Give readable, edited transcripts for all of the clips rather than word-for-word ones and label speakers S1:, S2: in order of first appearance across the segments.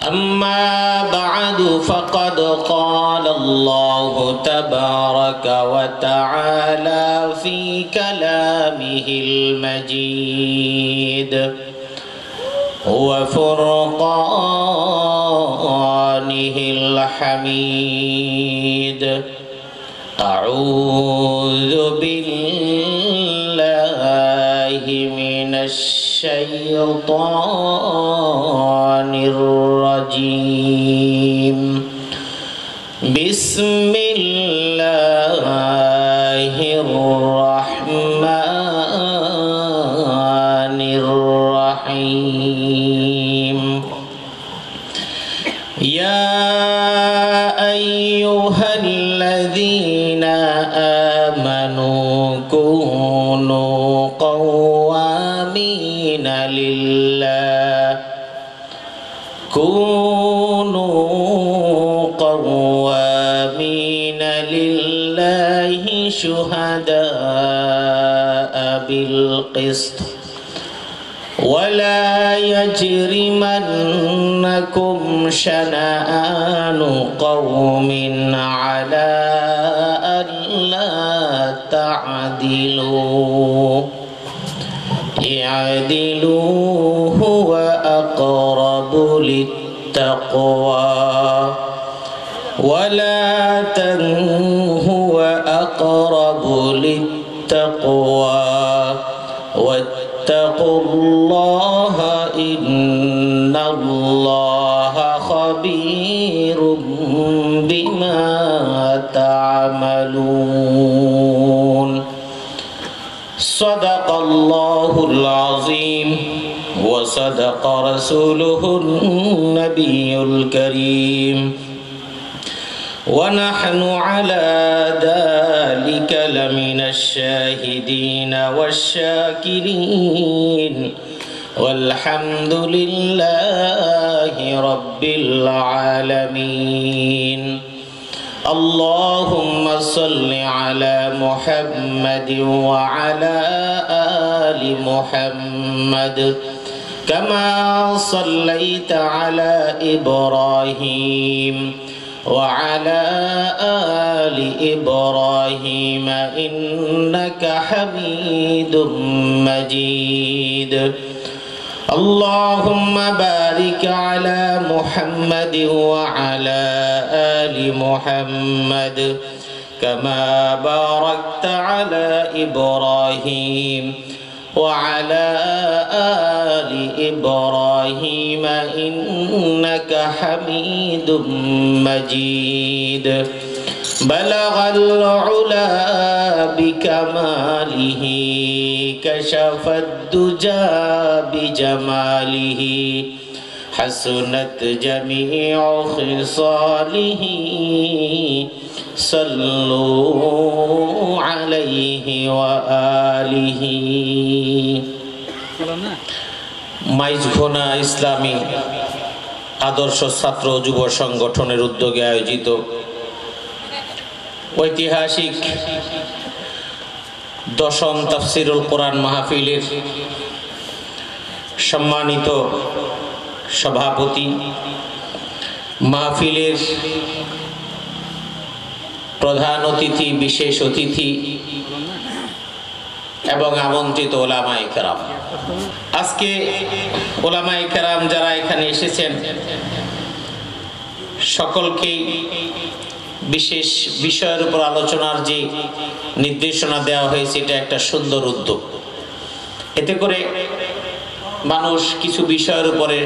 S1: أما بعد فقد قال الله تبارك وتعالى في كلامه المجيد وفرقانه الحميد. أعوذ بالله من الشيطان الرجيم. بسم الله الرحمن الرحيم. يا أيها الذين آمنوا كونوا قوامين لله شهداء بالقسط ولا يجرمنكم شنآن قوم على ألا تعدلوا اعدلوا هو أقرب للتقوى ولا هو أقرب للتقوى واتقوا الله إن الله خبير بما تعملون. صدق الله العظيم وصدق رسوله النبي الكريم ونحن على ذلك لمن الشاهدين والشاكرين والحمد لله رب العالمين. اللهم صل على محمد وعلى آل محمد كما صليت على إبراهيم وعلى آل إبراهيم إنك حميد مجيد. اللهم بارك على محمد وعلى آل محمد كما باركت على إبراهيم وعلى آل إبراهيم إنك حميد مجيد. بلغ العلا بكماله كشف الدجى بجماله حسنت جميع خصاله صلوا عليه وآله. মাইজঘোনা ইসলামী আদর্শ ছাত্র যুব সংগঠনের উদ্যোগে আয়োজিত ঐতিহাসিক দশম তাফসিরুল কোরআন মাহফিলের সম্মানিত সভাপতি, মাহফিলের প্রধান অতিথি, বিশেষ অতিথি এবং আমন্ত্রিত ওলামায়ে কেরাম, আজকে ওলামায়ে কেরাম যারা এখানে এসেছেন সকলকেই বিশেষ বিষয়ের উপর আলোচনার যে নির্দেশনা দেওয়া হয়েছে এটা একটা সুন্দর উদ্যোগ। এতে করে মানুষ কিছু বিষয়ের উপরে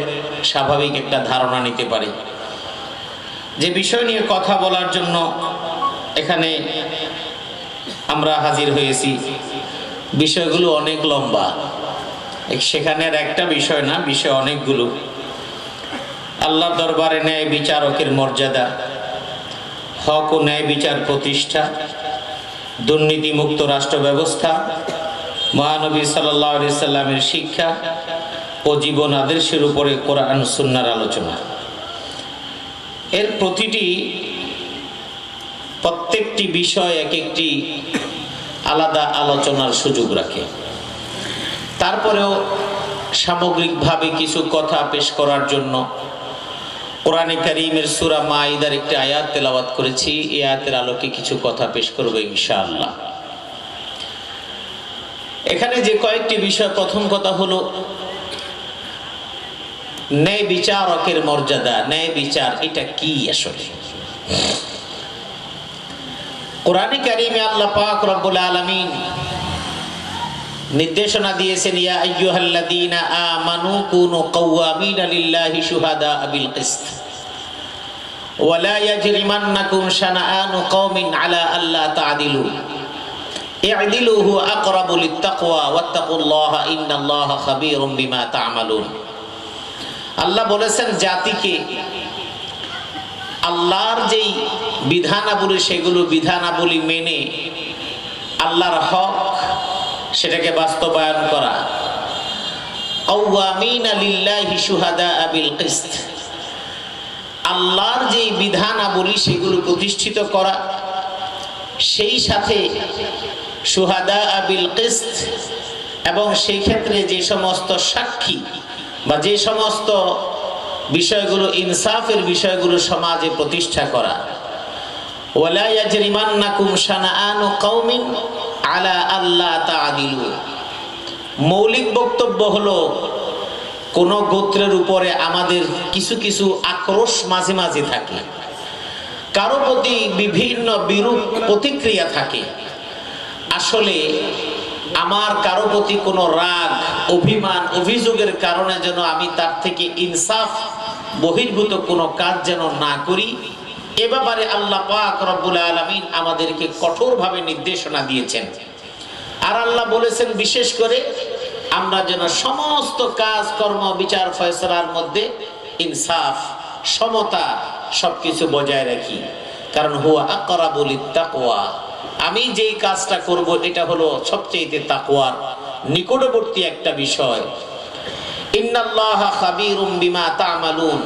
S1: স্বাভাবিক একটা ধারণা নিতে পারে। যে বিষয় নিয়ে কথা বলার জন্য এখানে আমরা হাজির হয়েছি, বিষয়গুলো অনেক লম্বা, সেখানে একটা বিষয় না, বিষয় অনেকগুলো। আল্লাহর দরবারে ন্যায় বিচারকের মর্যাদা, হক ও ন্যায় বিচার প্রতিষ্ঠা, দুর্নীতিমুক্ত রাষ্ট্র ব্যবস্থা, মহানবী সাল্লাল্লাহু আলাইহি সাল্লামের শিক্ষা ও জীবন আদর্শের উপরে কোরআন সুন্নাহর আলোচনা। এর প্রত্যেকটি বিষয় এক একটি আলাদা আলোচনার সুযোগ রাখে। তারপরেও সামগ্রিকভাবে কিছু কথা পেশ করার জন্য কোরআনে কারীমের সূরা মাইদার একটি আয়াত তেলাওয়াত করেছি। এই আয়াতের আলোকে কিছু কথা পেশ করব ইনশাআল্লাহ। এখানে যে কয়েকটি বিষয়, প্রথম কথা হলো ন্যায় বিচারকের মর্যাদা। ন্যায় বিচার এটা কি আসলে? কোরআনে কারীমে আল্লাহ পাক রব্বুল আলামিন নির্দেশনা দিয়েছেন, ইয়া আইয়ুহাল্লাযীনা আমানু কুনু কাওয়ামিনা লিল্লাহি শুহাদা বিল কিসত ওয়া লা ইয়াজরিমান্নাকুম শানাআনু কওমিন আলা আল্লা তা'দিলু ই'দিলু হুয়া আকরাবু লিত-তাকওয়া ওয়াত্তাকুল্লাহা ইন্নাল্লাহা খাবীরুম বিমা তা'মালুন। আল্লাহ বলেছেন জাতিকে আল্লাহর যেই বিধানাবলী সেগুলো বিধানাবলী মেনে আল্লাহর হক সেটাকে বাস্তবায়ন করা। কাওয়ামিনা লিল্লাহি শুহাদা বিল কিসত, আল্লাহর যেই বিধানাবলী সেগুলো প্রতিষ্ঠিত করা, সেই সাথে শুহাদা বিল কিসত, এবং সেই ক্ষেত্রে যে সমস্ত সাক্ষী বা যে সমস্ত বিষয়গুলো ইনসাফের বিষয়গুলো সমাজে প্রতিষ্ঠা করা। ওয়ালা ইয়াজরিমান্নাকুম শানাআনু কওমিন আলা আল্লা তা'দিলু, মৌলিক বক্তব্য হলো কোন গোত্রের উপরে আমাদের কিছু কিছু আক্রোশ মাঝে মাঝে থাকে, কারো প্রতি বিভিন্ন বিরূপ প্রতিক্রিয়া থাকে। আসলে আমার কারো প্রতি কোনো রাগ, অভিমান, অভিযোগের কারণে যেন আমি তার থেকে ইনসাফ বহির্ভূত কোনো কাজ যেন না করি, এ ব্যাপারে আল্লাহ পাক রব্বুল আলামিন আমাদেরকে কঠোরভাবে নির্দেশনা দিয়েছেন। আর আল্লাহ বলেছেন বিশেষ করে আমরা যেন সমস্ত কাজ কর্ম বিচার ফয়সালার মধ্যে ইনসাফ, সমতা সবকিছু বজায় রাখি। কারণ হুয়া আকরাবু লিত-তাকওয়া, আমি যেই কাজটা করব এটা হলো সবচেয়ে তাকওয়ার নিকটবর্তী একটা বিষয়। ইন্নাল্লাহা খাবীরুম বিমা তা'মালুন,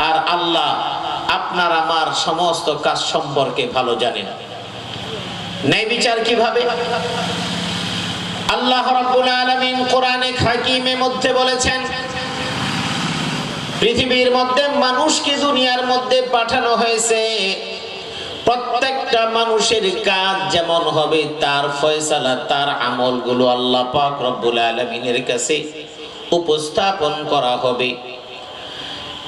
S1: আর আল্লাহ আপনার আমার সমস্ত কাজ সম্পর্কে ভালো জানেন। ন্যায় বিচার কিভাবে? আল্লাহ রাব্বুল আলামিন কোরআনে হাকিমের মধ্যে বলেছেন, পৃথিবীর মধ্যে মানুষকে দুনিয়ার মধ্যে পাঠানো হয়েছে, প্রত্যেকটা মানুষের কাজ যেমন হবে তার ফয়সালা, তার আমলগুলো আল্লাহ পাক রব্বুল আলামিনের কাছে উপস্থাপন করা হবে।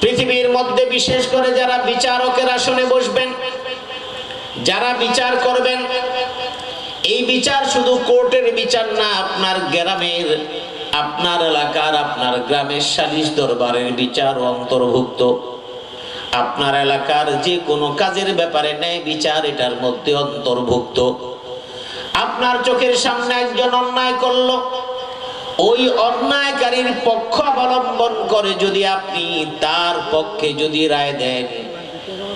S1: পৃথিবীর মধ্যে বিশেষ করে যারা বিচারকের আসনে বসবেন, যারা বিচার করবেন, এই বিচার শুধু কোর্টের বিচার না, আপনার গ্রামের, আপনার এলাকার, আপনার গ্রামের সালিশ দরবারের বিচার অন্তর্ভুক্ত। আপনার এলাকার যে কোনো কাজের ব্যাপারে ন্যায় বিচার এটার মধ্যে অন্তর্ভুক্ত। আপনার চোখের সামনে একজন অন্যায় করলো, ওই অন্যায়কারীর পক্ষ অবলম্বন করে যদি আপনি তার পক্ষে যদি রায় দেন,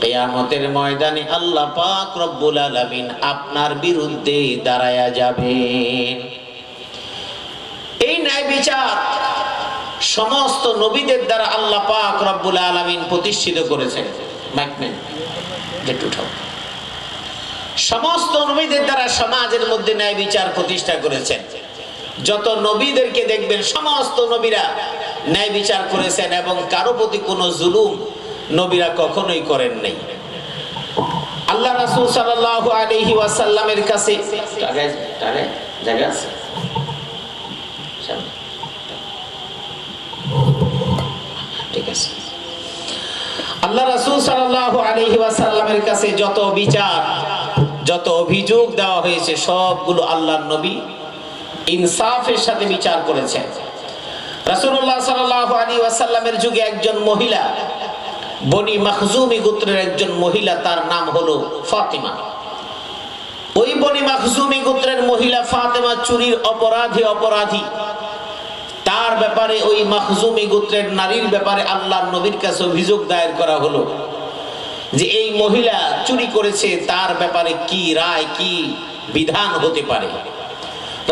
S1: কিয়ামতের ময়দানে আল্লাহ পাক রব্বুল আলামিন আপনার বিরুদ্ধে দাঁড়ায়া যাবেন। এই ন্যায় বিচার সমস্ত নবীদের দ্বারা আল্লাহ পাক রব্বুল আলামিন প্রতিষ্ঠিত করেছেন। সমস্ত নবীদের দ্বারা সমাজের মধ্যে ন্যায় বিচার প্রতিষ্ঠা করেছেন। যত নবীদেরকে দেখবেন সমস্ত নবীরা ন্যায় বিচার করেছেন এবং কারো প্রতি কোনো জুলুম নবীরা কখনোই করেন নাই। আল্লাহ রাসূল সাল্লাল্লাহু আলাইহি ওয়াসাল্লামের কাছে জায়গা আছে, ঠিক আছে। আল্লাহ রাসূল সাল্লাল্লাহু আলাইহি ওয়াসাল্লামের কাছে যত বিচার, যত অভিযোগ দেওয়া হয়েছে সবগুলো আল্লাহর নবী ইনসাফের সাথে বিচার করেছেন। রাসূলুল্লাহ সাল্লাল্লাহু আলাইহি ওয়াসাল্লামের যুগে একজন মহিলা, বনি মাখজুমি গোত্রের একজন মহিলা, তার নাম হলো ফাতিমা। ওই বনি মাখজুমি গোত্রের মহিলা ফাতিমা চুরির অপরাধী। তার ব্যাপারে, ওই মাখজুমি গোত্রের নারীর ব্যাপারে আল্লাহর নবীর কাছে অভিযোগ দায়ের করা হলো যে এই মহিলা চুরি করেছে, তার ব্যাপারে কি রায়, কি বিধান হতে পারে।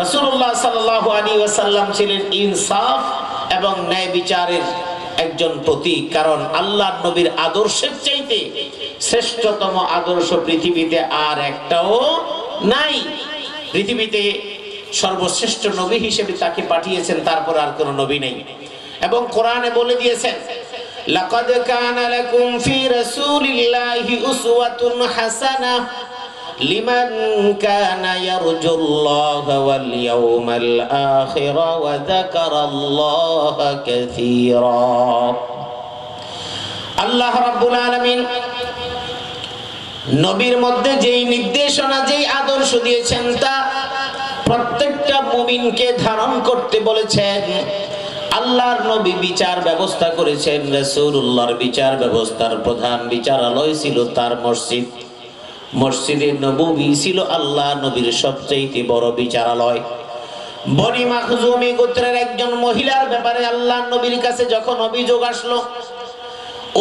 S1: রাসূলুল্লাহ সাল্লাল্লাহু আলাইহি ওয়াসাল্লাম ছিলেন ইনসাফ এবং ন্যায় বিচারের একজন প্রতীক। কারণ আল্লাহর নবীর আদর্শের চাইতে শ্রেষ্ঠতম আদর্শ পৃথিবীতে আর একটাও নাই। পৃথিবীতে সর্বশ্রেষ্ঠ নবী হিসেবে তাকে পাঠিয়েছেন, তারপর আর কোনো নবী নেই। এবং কোরআনে বলে দিয়েছেন লাকাদ কানা লাকুম ফি রাসূলিল্লাহি উসওয়াতুন হাসানাহ লিমান কানা ইয়ারজুল্লাহা ওয়াল ইয়াউমাল আখিরা ওয়া যাকারাল্লাহা কাসীরা। আল্লাহ রাব্বুল আলামিন নবীর মধ্যে যেই নির্দেশনা, যেই আদর্শ দিয়েছেন তা প্রত্যেকটা মুমিনকে ধারণ করতে বলেছেন। আল্লাহর নবী বিচার ব্যবস্থা করেছেন, রাসূলুল্লাহর বিচার ব্যবস্থার প্রধান বিচারালয় ছিল তার মসজিদ। মসজিদে নববী ছিল আল্লাহ নবীর সবচেয়ে বড় বিচারালয়। বনি মাখজুমি গোত্রের একজন মহিলার ব্যাপারে আল্লাহ নবীর কাছে যখন অভিযোগ আসলো,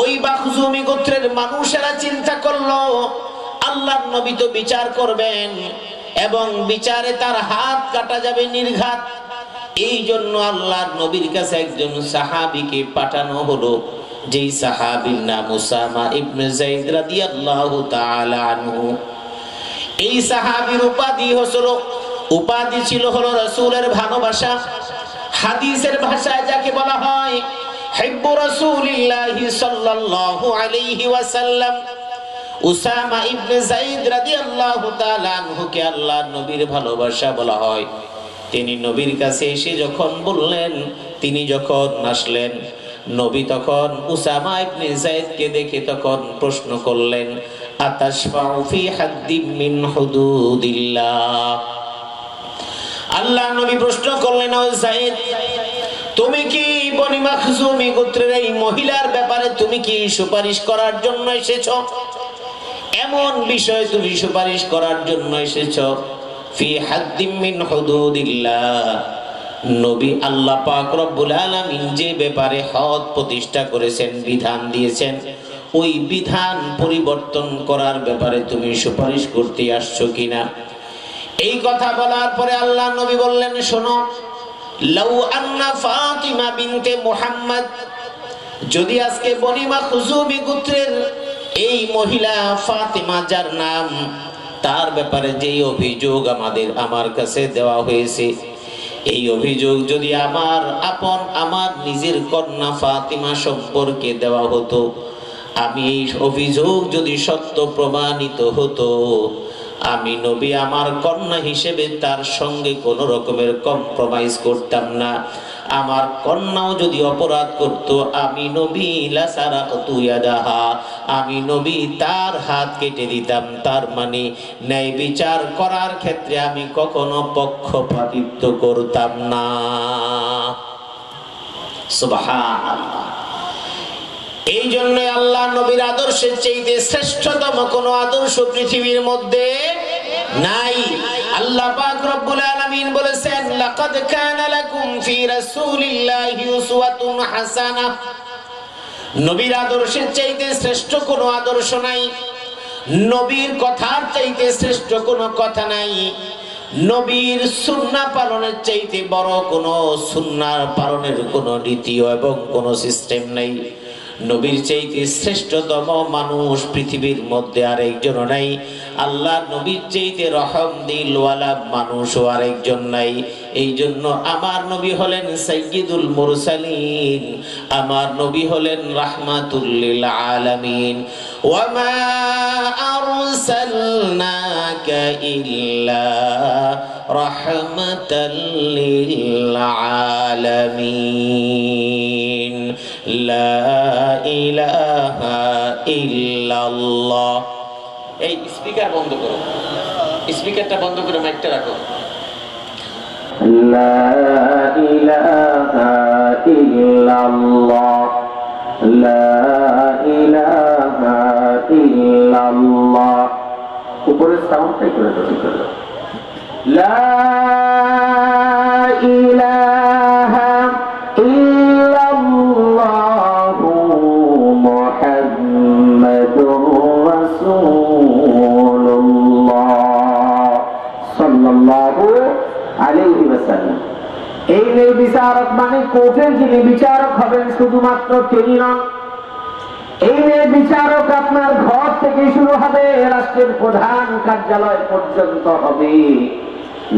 S1: ওই মাখজুমি গোত্রের মানুষেরা চিন্তা করলো আল্লাহর নবী তো বিচার করবেন এবং বিচারে তার হাত কাটা যাবে নির্ঘাত। এই জন্য আল্লাহর নবীর কাছে একজন সাহাবীকে পাঠানো হলো, যেই সাহাবীর নাম উসামা ইবনে যায়েদ রাদিয়াল্লাহু তাআলা আনহু। এই সাহাবীর উপাধি ছিল হলো রাসূলের ভালোবাসা। হাদিসের ভাষায় যাকে বলা হয় হিব্বু রাসূলিল্লাহি সাল্লাল্লাহু আলাইহি ওয়াসাল্লাম। উসামা ইবনে যায়েদ রাদিয়াল্লাহু তাআলা আনহুকে আল্লাহর নবীর ভালোবাসা বলা হয়। তিনি নবীর কাছে এসে যখন বললেন, তিনি যখন আসলেন, নবী তখন উসামা ইবনে যায়েদকে দেখে তখন প্রশ্ন করলেন, আতাশফাউ ফি হাদ্দিম মিন হুদুদিল্লাহ। আল্লাহ নবী প্রশ্ন করলেন, ও যায়েদ, তুমি কি বনি মাখজুমি গোত্রের এই মহিলার ব্যাপারে তুমি কি সুপারিশ করার জন্য এসেছো? এমন বিষয় তুমি সুপারিশ করার জন্য এসেছো? ফি হাদ্দিম মিন হুদুদিল্লাহ। নবী আল্লাহ পাক রব্বুল আলামিন যে ব্যাপারে হদ প্রতিষ্ঠা করেছেন, বিধান দিয়েছেন, ওই বিধান পরিবর্তন করার ব্যাপারে তুমি সুপারিশ করতে আসছো কিনা? এই কথা বলার পরে আল্লাহ নবী বললেন, শোনো, লাউ আন্না ফাতিমা বিনতে মুহাম্মদ, যদি আজকে বনি মাখজুমি গোত্রের এই মহিলা ফাতিমা যার নাম, তার ব্যাপারে যেই অভিযোগ আমার কাছে দেওয়া হয়েছে, এই অভিযোগ যদি আমার নিজের কন্যা ফাতিমা সম্পর্কে দেওয়া হতো, আমি এই অভিযোগ যদি সত্য প্রমাণিত হতো, আমি নবী আমার কন্যা হিসেবে তার সঙ্গে কোনো রকমের কম্প্রোমাইজ করতাম না। আমার কন্যাও যদি অপরাধ করত, আমি নবী লাসারাকতু ইয়াদাহা, আমি নবী তার হাত কেটে দিতাম। তার মানে ন্যায় বিচার করার ক্ষেত্রে আমি কখনো পক্ষপাতিত্ব করতাম না। সুবহানাল্লাহ। এই জন্য আল্লাহ নবীর আদর্শের চাইতে শ্রেষ্ঠতম কোন আদর্শ পৃথিবীর মধ্যে নাই। আল্লাহ পাক রব্বুল আলামিন বলেছেন, লাকাদ কানা লাকুম ফি রাসূলিল্লাহি উসওয়াতুন হাসানাহ। নবীর আদর্শের চাইতে শ্রেষ্ঠ কোন আদর্শ নাই, নবীর কথার চাইতে শ্রেষ্ঠ কোন কথা নাই, নবীর সুন্নাহ পালনের চাইতে বড় কোন সুন্নাহ পালনের কোন নীতি এবং কোন সিস্টেম নাই। নবীর চাইতে শ্রেষ্ঠতম মানুষ পৃথিবীর মধ্যে আরেকজন নাই। আল্লাহ নবীর চাইতে রহম দিলওয়ালা মানুষও আরেকজন নাই। এই জন্য আমার নবী হলেন সাইয়্যিদুল মুরসালিন, আমার নবী হলেন রাহমাতুল লিল আলামিন। ওয়া মা আরসালনাকা ইল্লা রাহমাতাল লিল আলামিন। লা ইলাহা ইল্লাল্লাহ। এই স্পিকার বন্ধ করো, স্পিকারটা বন্ধ করে মাইকটা রাখো। লা ইলাহা ইল্লাল্লাহ, লা ইলাহা ইল্লাল্লাহ। উপরে সাউন্ডটাই করে দাও, ঠিক করে দাও। লা ইলাহা ইল্লাল্লাহু মুহাম্মাদুর রাসূলুল্লাহ সাল্লাল্লাহু আলাইহি ওয়াসাল্লাম। এই ন্যায় বিচারক মানে কোর্টের যিনি বিচারক হবেন শুধুমাত্র তিনি নন। এই ন্যায় বিচারক আপনার ঘর থেকে শুরু হবে, রাষ্ট্রের প্রধান কার্যালয় পর্যন্ত হবে।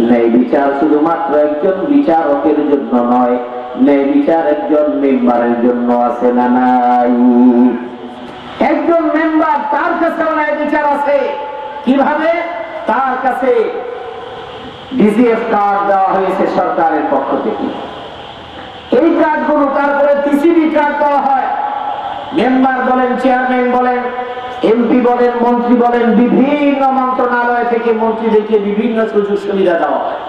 S1: ন্যায় বিচার শুধুমাত্র একজন বিচারকের জন্য নয়,
S2: ন্যায় বিচার একজন মেম্বারের জন্য আছে না নাই? একজন মেম্বার, তার কাছেও ন্যায় বিচার আছে। কিভাবে? তার কাছে ডিজিএফ কার্ড দেওয়া হয়েছে সরকারের পক্ষ থেকে। এই কার্ডগুলো তারপরে টিসিবি কার্ড দেওয়া হয়। মেম্বার বলেন, চেয়ারম্যান বলেন, এমপি বলেন, মন্ত্রী বলেন, বিভিন্ন মন্ত্রণালয় থেকে মন্ত্রীদেরকে বিভিন্ন সুযোগ সুবিধা দেওয়া হয়।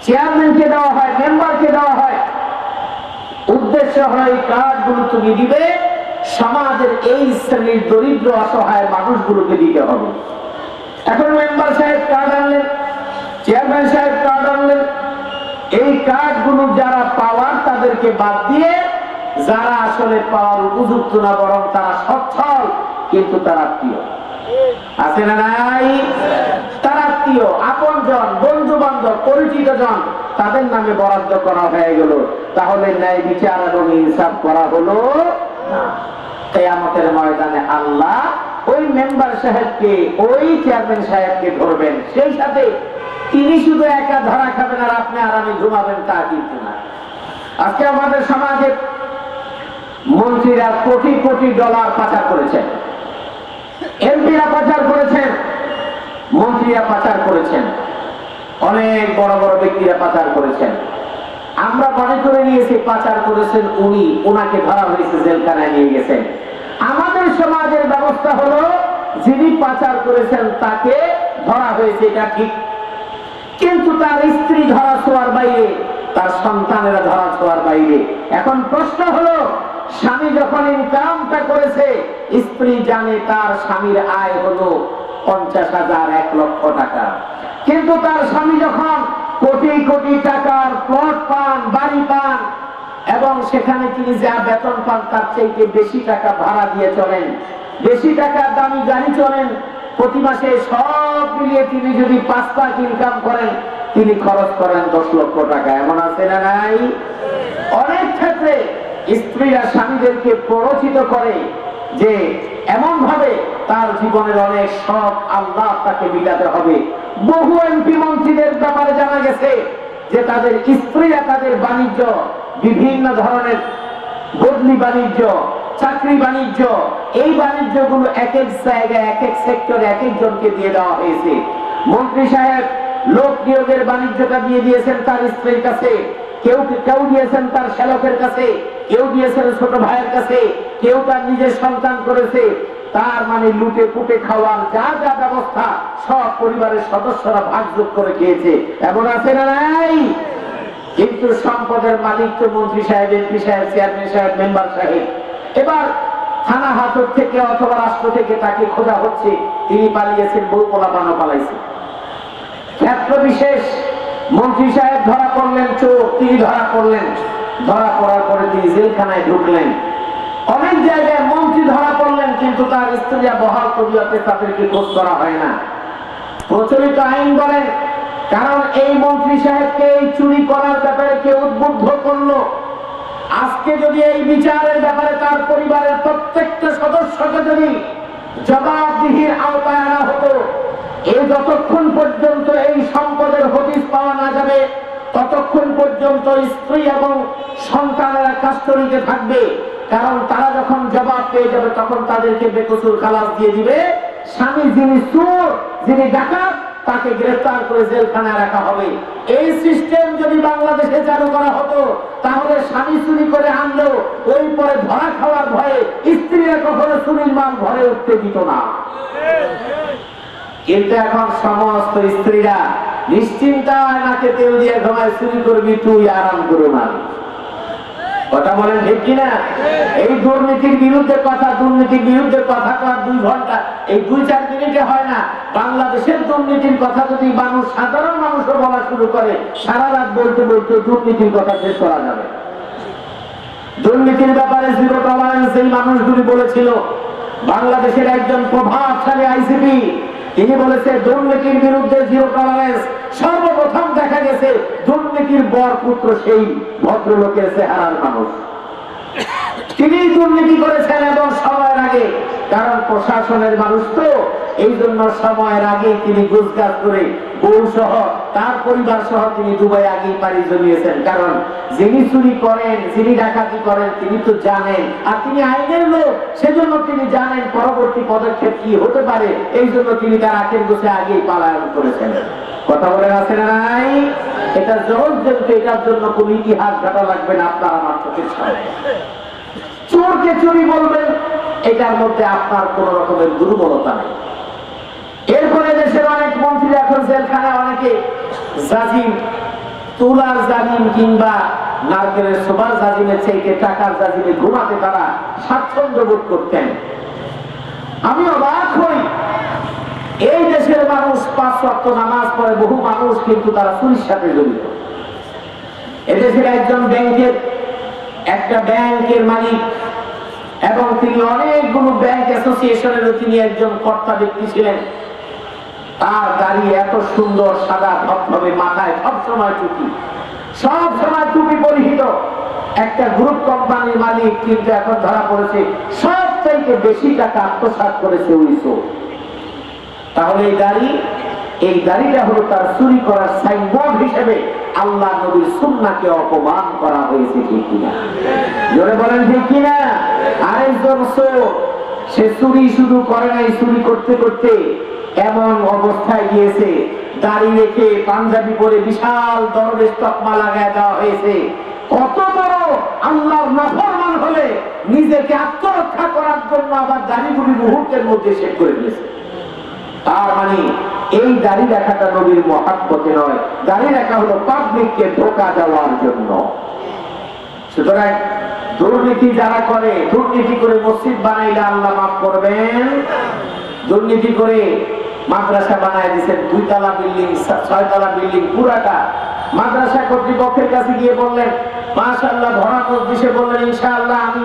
S2: চেয়ারম্যানকে দেওয়া হয়, মেম্বারকে দেওয়া হয়। উদ্দেশ্য হয় এই কার্ডগুলো তুমি দিবে, সমাজের এই শ্রেণীর দরিদ্র অসহায় মানুষগুলোকে দিতে হবে। এখন মেম্বার সাহেব কার্ড আনলেন, চেয়ারম্যান সাহেব কার্ড আনলেন। এই কার্ডগুলো যারা পাওয়ার তাদেরকে বাদ দিয়ে যারা আসলে পাওয়ার উপযুক্ত না, বরং তারা সচ্ছল কিন্তু তারা আত্মীয় আছে না নাই? তারা আত্মীয়, আপন জন, বন্ধু বান্ধব, পরিচিত জন, তাদের নামে বরাদ্দ করা হয়ে গেল। তাহলে ন্যায় বিচার এবং ইনসাফ করা হলো না। কিয়ামতের ময়দানে আল্লাহ ওই মেম্বার সাহেবকে, ওই চেয়ারম্যান সাহেবকে ধরবেন। সেই সাথে তিনি শুধু একা ধরা খাবেন আর আপনি আরামে ঘুমাবেন, তা কিন্তু না। আজকে আমাদের সমাজে মন্ত্রীরা কোটি কোটি ডলার পাচার করেছেন, এমপিরা পাচার করেছেন, মন্ত্রীরা পাচার করেছেন, অনেক বড় বড় ব্যক্তিরা পাচার করেছেন। আমরা মনে করে নিয়েছি পাচার করেছেন উনি, ওনাকে ধরা হয়েছে, জেলখানায় নিয়ে গেছেন। আমাদের সমাজের ব্যবস্থা হলো যিনি পাচার করেছেন তাকে ধরা হয়েছে, এটা ঠিক। কিন্তু তার স্ত্রী ধরা ছোঁয়ার বাইরে, তার সন্তানেরা ধরা ছোঁয়ার বাইরে। এখন প্রশ্ন হলো, স্বামী যখন ইনকামটা করেছে, স্ত্রী জানে তার স্বামীর আয় হলো 50,000, 1 লক্ষ টাকা, কিন্তু তার স্বামী যখন কোটি কোটি টাকার প্লট পান, বাড়ি পান, এবং সেখানে তিনি যা বেতন পান তার চাইতে বেশি টাকা ভাড়া দিয়ে চলেন, বেশি টাকা দামি গাড়ি চলেন, প্রতি মাসে সব মিলিয়ে তিনি যদি 5 লাখ ইনকাম করেন, তিনি খরচ করেন 10 লক্ষ টাকা। এমন আছে না নাই? অনেক ক্ষেত্রে স্ত্রীরা স্বামীদেরকে প্ররোচিত করে যে এমন ভাবে তার জীবনের অনেক শখ আল্লাহ তাকে মিটাতে হবে। বহু এমপি মন্ত্রীদের ব্যাপারে জানা গেছে যে তাদের স্ত্রীরা তাদের বাণিজ্য, বিভিন্ন ধরনের বদলি বাণিজ্য, চাকরি বাণিজ্য, এই বাণিজ্যগুলো এক এক জায়গায়, এক এক সেক্টরে এক একজনকে দিয়ে দেওয়া হয়েছে। মন্ত্রী সাহেব লোক নিয়োগের বাণিজ্যটা দিয়ে দিয়েছেন তার স্ত্রীর কাছে, কেউ কেউ দিয়েছেন তার শ্যালকের কাছে, কেউ দিয়েছেন ছোট ভাইয়ের কাছে, কেউ তার নিজের সন্তান করেছে। তার মানে লুটে পুটে খাওয়ার যা যা ব্যবস্থা সব পরিবারের সদস্যরা ভাগযোগ করে খেয়েছে। এমন আছে না নাই? কিন্তু সম্পদের মালিক তো মন্ত্রী সাহেব, এমপি সাহেব, চেয়ারম্যান সাহেব, মেম্বার সাহেব। এবার থানা হাজত থেকে অথবা রাষ্ট্র থেকে তাকে খোঁজা হচ্ছে, তিনি পালিয়েছেন, বউ পোলাপানও পালাইছে। ক্ষেত্র বিশেষ মন্ত্রী সাহেব ধরা পড়লেন চোর, তিনি ধরা পড়লেন, ধরা পড়ার পরে তিনি জেলখানায় ঢুকলেন। অনেক জায়গায় মন্ত্রী ধরা পড়লেন কিন্তু তার স্ত্রীরা বহাল তবিয়তে তাদেরকে খোঁজ করা হয় না। প্রচলিত আইন বলেন, কারণ এই মন্ত্রী সাহেবকে এই চুরি করার ব্যাপারে কে উদ্বুদ্ধ করলো, আজকে যদি এই বিচারের ব্যাপারে তার পরিবারের প্রত্যেকটা সদস্যকে যদি জবাবদিহির আওতায় আনা হতো, এই যতক্ষণ পর্যন্ত এই সম্পদের হদিস পাওয়া না যাবে ততক্ষণ পর্যন্ত স্ত্রী এবং সন্তানেরা কাস্টডিতে থাকবে। কারণ তারা যখন জবাব পেয়ে যাবে তখন তাদেরকে বেকসুর খালাস দিয়ে দিবে। স্বামী যিনি চোর, যিনি ডাকাত, তাকে গ্রেফতার করে জেলখানায় রাখা হবে। এই সিস্টেম যদি বাংলাদেশে চালু করা হতো তাহলে স্বামী চুরি করে আনলেও ওই পরে ধরা খাওয়ার ভয়ে স্ত্রীরা কখনো চুরির মাল ঘরে উঠতে দিত না। কিন্তু এখন সমস্ত স্ত্রীরা নিশ্চিন্তায় নাকে তেল দিয়ে ঘুমায়, চুরি করবি তুই, আরাম করে মার। কথা বলেন ঠিক কিনা? এই দুর্নীতির বিরুদ্ধে কথা, দুর্নীতির বিরুদ্ধে কথা কর 2 ঘন্টা, এই 2-4 মিনিটে হয় না। বাংলাদেশের দুর্নীতির কথা যদি মানুষ, সাধারণ মানুষও বলা শুরু করে, সারা রাত বলতে বলতে দুর্নীতির কথা শেষ করা যাবে। দুর্নীতির ব্যাপারে জিরো টলারেন্স এই মানুষগুলি বলেছিল। বাংলাদেশের একজন প্রভাবশালী আইসিপি তিনি বলেছে দুর্নীতির বিরুদ্ধে জিরো টলারেন্স। সর্বপ্রথম দেখা গেছে দুর্নীতির বর পুত্র সেই ভদ্রলোকের চেহারার মানুষ, তিনি দুর্নীতি করেছেন এবং সময়ের আগে। কারণ প্রশাসনের মানুষ তো, এই জন্য সময়ের আগে তিনি ঘুষঘাস করে বউ সহ তার পরিবার সহ তিনি দুবাই আগেই পাড়ি জমিয়েছেন। কারণ যিনি চুরি করেন, যিনি ডাকাতি করেন, তিনি তো জানেন, আর তিনি আইনের লোক, সেজন্য তিনি জানেন পরবর্তী পদক্ষেপ কি হতে পারে। এই জন্য তিনি তার আখের গোছে আগেই পালায়ন করেছেন। কথা বলে আছে না নাই? এটা জল যেহেতু, এটার জন্য কোন ইতিহাস ঘাটা লাগবে না, আপনার আমার চোখের সামনে। চোরকে চুরি বলবেন, এটার মধ্যে আপনার কোন রকমের দুর্বলতা নেই। এরপরে দেশের অনেক মন্ত্রী এখন জেলখানায়, অনেকে জাজিম, তুলার জাজিম কিংবা নারকেলের সোবার জাজিমের চাইতে টাকার জাজিমে ঘুমাতে তারা স্বাচ্ছন্দ্য বোধ করতেন। আমি অবাক হই, এই দেশের মানুষ 5 ওয়াক্ত নামাজ পড়ে, বহু মানুষ কিন্তু তারা চুরির সাথে জড়িত। এদেশের একজন একটা ব্যাংকের মালিক, এবং তিনি অনেকগুলো ব্যাংক অ্যাসোসিয়েশনের তিনি একজন কর্তা ব্যক্তি ছিলেন। তার দাড়ি এত সুন্দর সাদা ধবধবে, মাথায় সবসময় টুপি, সবসময় টুপি পরিহিত একটা গ্রুপ কোম্পানির মালিক, কিন্তু এখন ধরা পড়েছে সবচাইতে বেশি টাকা আত্মসাৎ করেছে ওই চোর। তাহলে এই দাড়িটা হলো তার চুরি করার সাইনবোর্ড হিসেবে আল্লাহ নবীর সুন্নাহকে অপমান করা হয়েছে, ঠিক কিনা? জোরে বলেন ঠিক কিনা? আরেকজন চোর, সে চুরি শুধু করে নাই, চুরি করতে করতে এমন অবস্থায় গিয়েছে, দাড়ি রেখে পাঞ্জাবি পরে বিশাল দরবেশ তকমা লাগায় দেওয়া হয়েছে। কত বড় আল্লাহর নাফরমান হলে নিজেকে আত্মরক্ষা করার জন্য আবার দাড়িগুলি মুহূর্তের মধ্যে শেষ করে দিয়েছে। তার মানে এই দাড়ি রাখাটা নবীর মহাব্বতে নয়, দাড়ি রাখা হলো পাবলিককে ধোঁকা দেওয়ার জন্য। সুতরাং দুর্নীতি যারা করে, দুর্নীতি করে মসজিদ বানাইলে আল্লাহ মাফ করবেন, দুর্নীতি করে মাদ্রাসা বানায় দিচ্ছেন, 2 তলা বিল্ডিং, 6 তলা বিল্ডিং, পুরাটা মাদ্রাসা কর্তৃপক্ষের কাছে গিয়ে বললেন মাশাআল্লাহ, ভরা মজলিসে বললেন ইনশাআল্লাহ আমি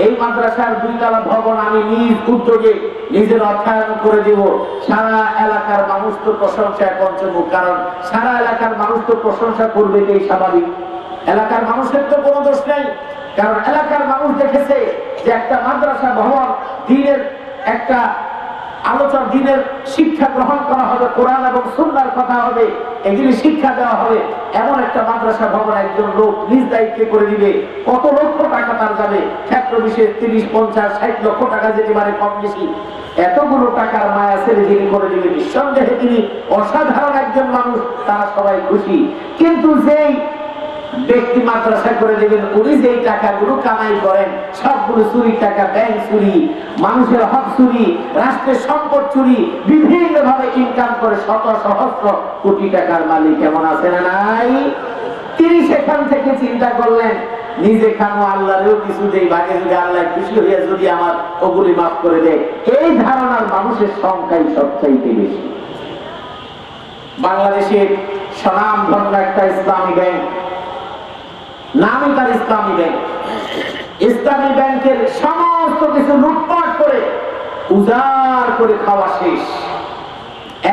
S2: এই মাদ্রাসার 2 তলা ভবন আমি নিজ উদ্যোগে নিজের অর্থায়ন করে দেব। সারা এলাকার মানুষ তো প্রশংসায় পঞ্চমুখ, কারণ সারা এলাকার মানুষ তো প্রশংসা করবে, এই স্বাভাবিক। এলাকার মানুষের তো কোনো দোষ নেই, কারণ এলাকার মানুষ দেখেছে যে একটা মাদ্রাসা ভবন, দিনের একটা আলোচনা, দিনের শিক্ষা গ্রহণ করা হবে, কোরআন এবং সুন্নাহর কথা হবে, এগুলি শিক্ষা দেওয়া হবে, এমন একটা মাদ্রাসা ভবন একজন লোক নিজ দায়িত্বে করে দিবে। কত লক্ষ টাকা তার যাবে, ক্ষেত্র বিশেষ 30, 50, 60 লক্ষ টাকা যেতে পারে কম বেশি। এতগুলো টাকার মায়া ছেড়ে যিনি করে দিবে, নিঃসন্দেহে তিনি অসাধারণ একজন মানুষ, তারা সবাই খুশি। কিন্তু যেই ব্যক্তি মাদ্রাসা করে দেবেন, উনি যেই টাকাগুলো কামাই করেন সবগুলো চুরি টাকা, ব্যাংক চুরি, মানুষের হক চুরি, রাষ্ট্রের সম্পদ চুরি, বিভিন্ন ভাবে ইনকাম করে শত সহস্র কোটি টাকার মালিক কেমন আছে না নাই? তিনি সেখান থেকে চিন্তা করলেন নিজে খানো, আল্লাহরেও কিছু দেই, ভাগে যদি আল্লাহ খুশি হইয়া যদি আমার ওগুলি মাফ করে দেয়। এই ধারণার মানুষের সংখ্যাই সবচাইতে বেশি। বাংলাদেশের স্বনামধন্য একটা ইসলামী ব্যাংক, নামই তার ইসলামী ব্যাংক, ইসলামী ব্যাংকের সমস্ত কিছু লুটপাট করে উজাড় করে খাওয়া শেষ।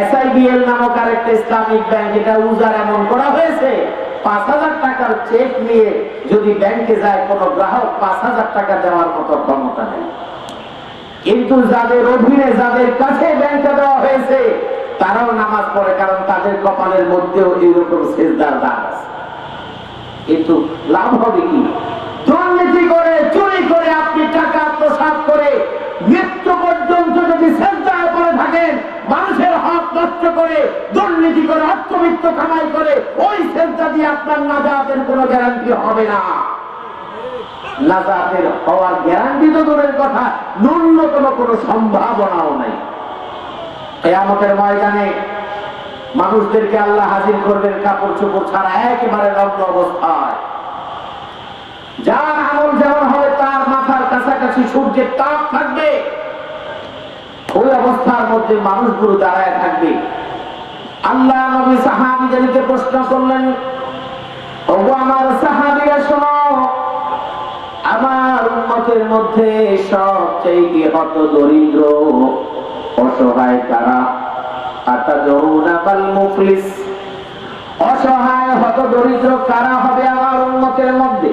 S2: SIBL নামক আরেকটা ইসলামিক ব্যাংক, এটা উজাড় এমন করা হয়েছে, 5,000 টাকার চেক নিয়ে যদি ব্যাংকে যায় কোনো গ্রাহক 5,000 টাকা দেওয়ার মতো ক্ষমতা নেই। কিন্তু যাদের অধীনে, যাদের কাছে ব্যাংকটা দেওয়া হয়েছে, তারাও নামাজ পড়ে, কারণ তাদের কপালের মধ্যেও এরকম সেজদার দাগ আছে। কিন্তু লাভ হবে কি? দুর্নীতি করে, চুরি করে, আপনি টাকা আত্মসাৎ করে মৃত্যু পর্যন্ত যদি সেজদায় পড়ে থাকেন, মানুষের হক নষ্ট করে, দুর্নীতি করে, অর্থবিত্ত কামাই করে, ওই সেজদা দিয়ে আপনার নাজাতের কোনো গ্যারান্টি হবে না। নাজাতের হওয়ার গ্যারান্টি তো দূরের কথা, ন্যূনতম কোনো সম্ভাবনাও নাই। কিয়ামতের ময়দানে মানুষদেরকে আল্লাহ হাজির করবেন কাপড় চোপড় ছাড়া, একেবারে নগ্ন অবস্থায়। যার আমল যেমন হবে তার মাথার কাছাকাছি সূর্যের তাপ থাকবে, ওই অবস্থার মধ্যে মানুষগুলো দাঁড়ায় থাকবে। আল্লাহ নবী সাহাবীদেরকে প্রশ্ন করলেন, ওগো আমার সাহাবীরা শোনো, আমার উম্মতের মধ্যে সবচেয়ে হত দরিদ্র অসহায় কারা? অসহায় হত দরিদ্র কারা হবে আমার উম্মতের মধ্যে?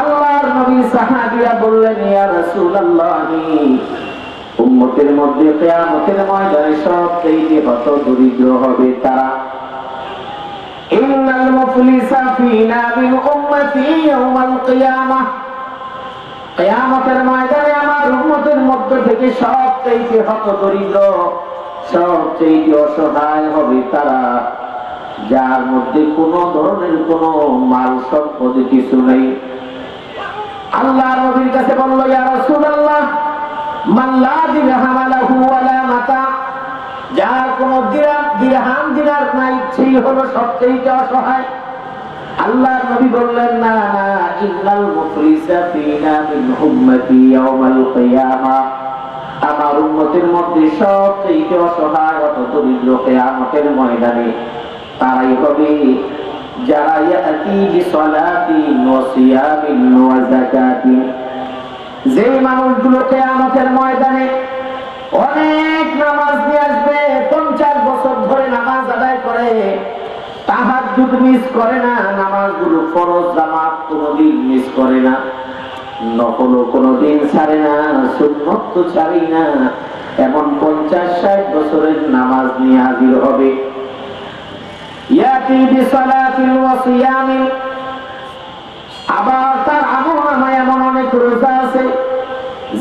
S2: আল্লাহর নবী সাহাবীরা বললেন, ইয়া রাসূলুল্লাহ, আমি উম্মতের মধ্যে কিয়ামতের ময়দানে সবচেয়ে হত দরিদ্র হবে তারা ইন্নাল মুফলিসা ফিনা মিন উম্মতি ইয়াউমাল কিয়ামাহ, কিয়ামতের ময়দানে আমার উম্মতের মধ্য থেকে সবচেয়ে হতদরিদ্র, সবচেয়ে অসহায় হবে তারা, যার মধ্যে কোনো ধরনের কোনো মাল সম্পদ কিছু নেই। আল্লাহ নবীর কাছে বলল, ইয়া রাসূলুল্লাহ, মান লা দিরহাম লাহু ওয়ালা মাতা, যার কোনো দিরহাম দিনার নাই, সেই হলো সবচেয়ে অসহায়। আল্লাহ নবী বললেন, না না, ইন্নাল মুফলিসা ফিনা মিন উম্মতি ইয়াউমাল কিয়ামাহ, আমার উম্মতের মধ্যে সবচেয়ে অসহায় হতদরিদ্র কিয়ামতের ময়দানে তারাই হবে যারা ইয়াতি বিসলাতিন ওয়া সিয়ামিন ওয়া যাকাতিন, যে মানুষগুলো কিয়ামতের ময়দানে অনেক নামাজ নিয়ে আসবে, 50 বছর ধরে নামাজ আদায় করে, তাহাজ্জুদ মিস করে না, নামাজগুলো ফরজ জামাত কোনোদিন মিস করে না, নফল কোনোদিন ছাড়ে না, সুন্নত তো ছাড়েই না, এমন 50-60 বছরের নামাজ নিয়ে হাজির হবে। ইয়াতি বিসলাতিন ওয়া সিয়ামিন, আবার তার আমলনামায় এমন অনেক রোজা আছে,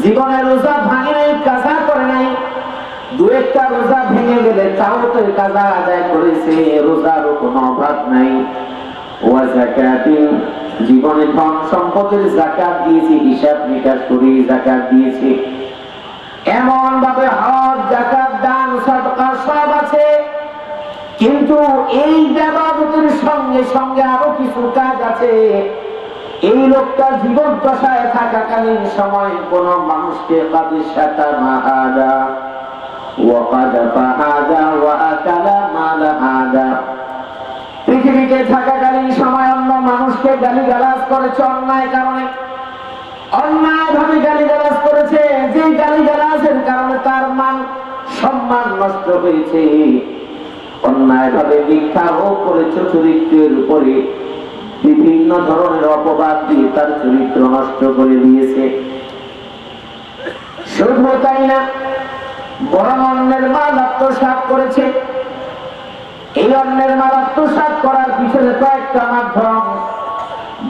S2: জীবনে রোজা ভাঙে নাই, কাজা করে নাই, দু একটা রোজা ভেঙে গেলে তাও তো কাজা আদায় করেছে, রোজারও কোনো অভাব নাই। ওয়া যাকাতিন, জীবনে ধন সম্পদের যাকাত দিয়েছে, হিসাব নিকাশ করে যাকাত দিয়েছে, এমন ভাবে হজ যাকাত দান সাদকা সব আছে, কিন্তু এই ইবাদতের সঙ্গে সঙ্গে আরো কিছু কাজ আছে। এই লোকটা জীবন দশায় থাকাকালীন সময় কোন মানুষকে কাদের সাথে মাহাদা ওয়া কাযাফা হাদা ওয়া আকালা মাল হাদা, পৃথিবীতে থাকাকালীন সময় অন্য মানুষকে গালিগালাজ করেছে, অন্যায় কারণে অন্যায় ভাবে গালিগালাজ করেছে, যে গালিগালাজের কারণে তার মান সম্মান নষ্ট হয়েছে, অন্যায় ভাবে মিথ্যাও করেছে, চরিত্রের উপরে বিভিন্ন ধরনের অপবাদ দিয়ে তার চরিত্র নষ্ট করে দিয়েছে। শুধু তাই না, বরং অন্যের মাল আত্মসাৎ করেছে। এই অন্যের মাল আত্মসাৎ করার পিছনে কয়েকটা মাধ্যম।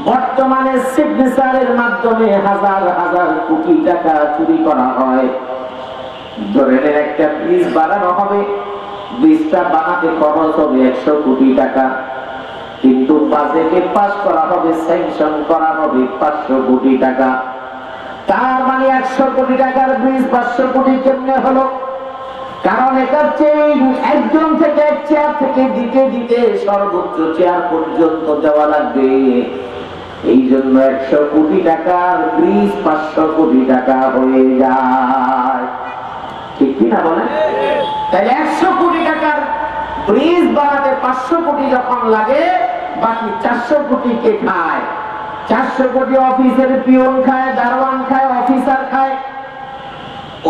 S2: বর্তমানে সিগনেচারের মাধ্যমে হাজার হাজার কোটি টাকা চুরি করা হয়। ধরে নেন একটা ব্রিজ বানানো হবে, ব্রিজটা বানাতে খরচ হবে 100 কোটি টাকা, কিন্তু বাজেটে পাস করা হবে, স্যাংশন করা হবে 500 কোটি টাকা। তার মানে 100 কোটি টাকার ব্রিজ 500 কোটি কেমনে হলো? কারণ এটার চেইন একজন থেকে এক চেয়ার থেকে দিতে দিতে সর্বোচ্চ চেয়ার পর্যন্ত দেওয়া লাগবে। এই জন্য 100 কোটি টাকার ব্রিজ 500 কোটি টাকা হয়ে যায়, ঠিক কিনা বলেন? তাই 100 কোটি টাকার ব্রিজ বানাতে 500 কোটি যখন লাগে, বাকি 400 কোটি কে খায়? 400 কোটি অফিসের পিয়ন খায়, দারোয়ান খায়, অফিসার খায়,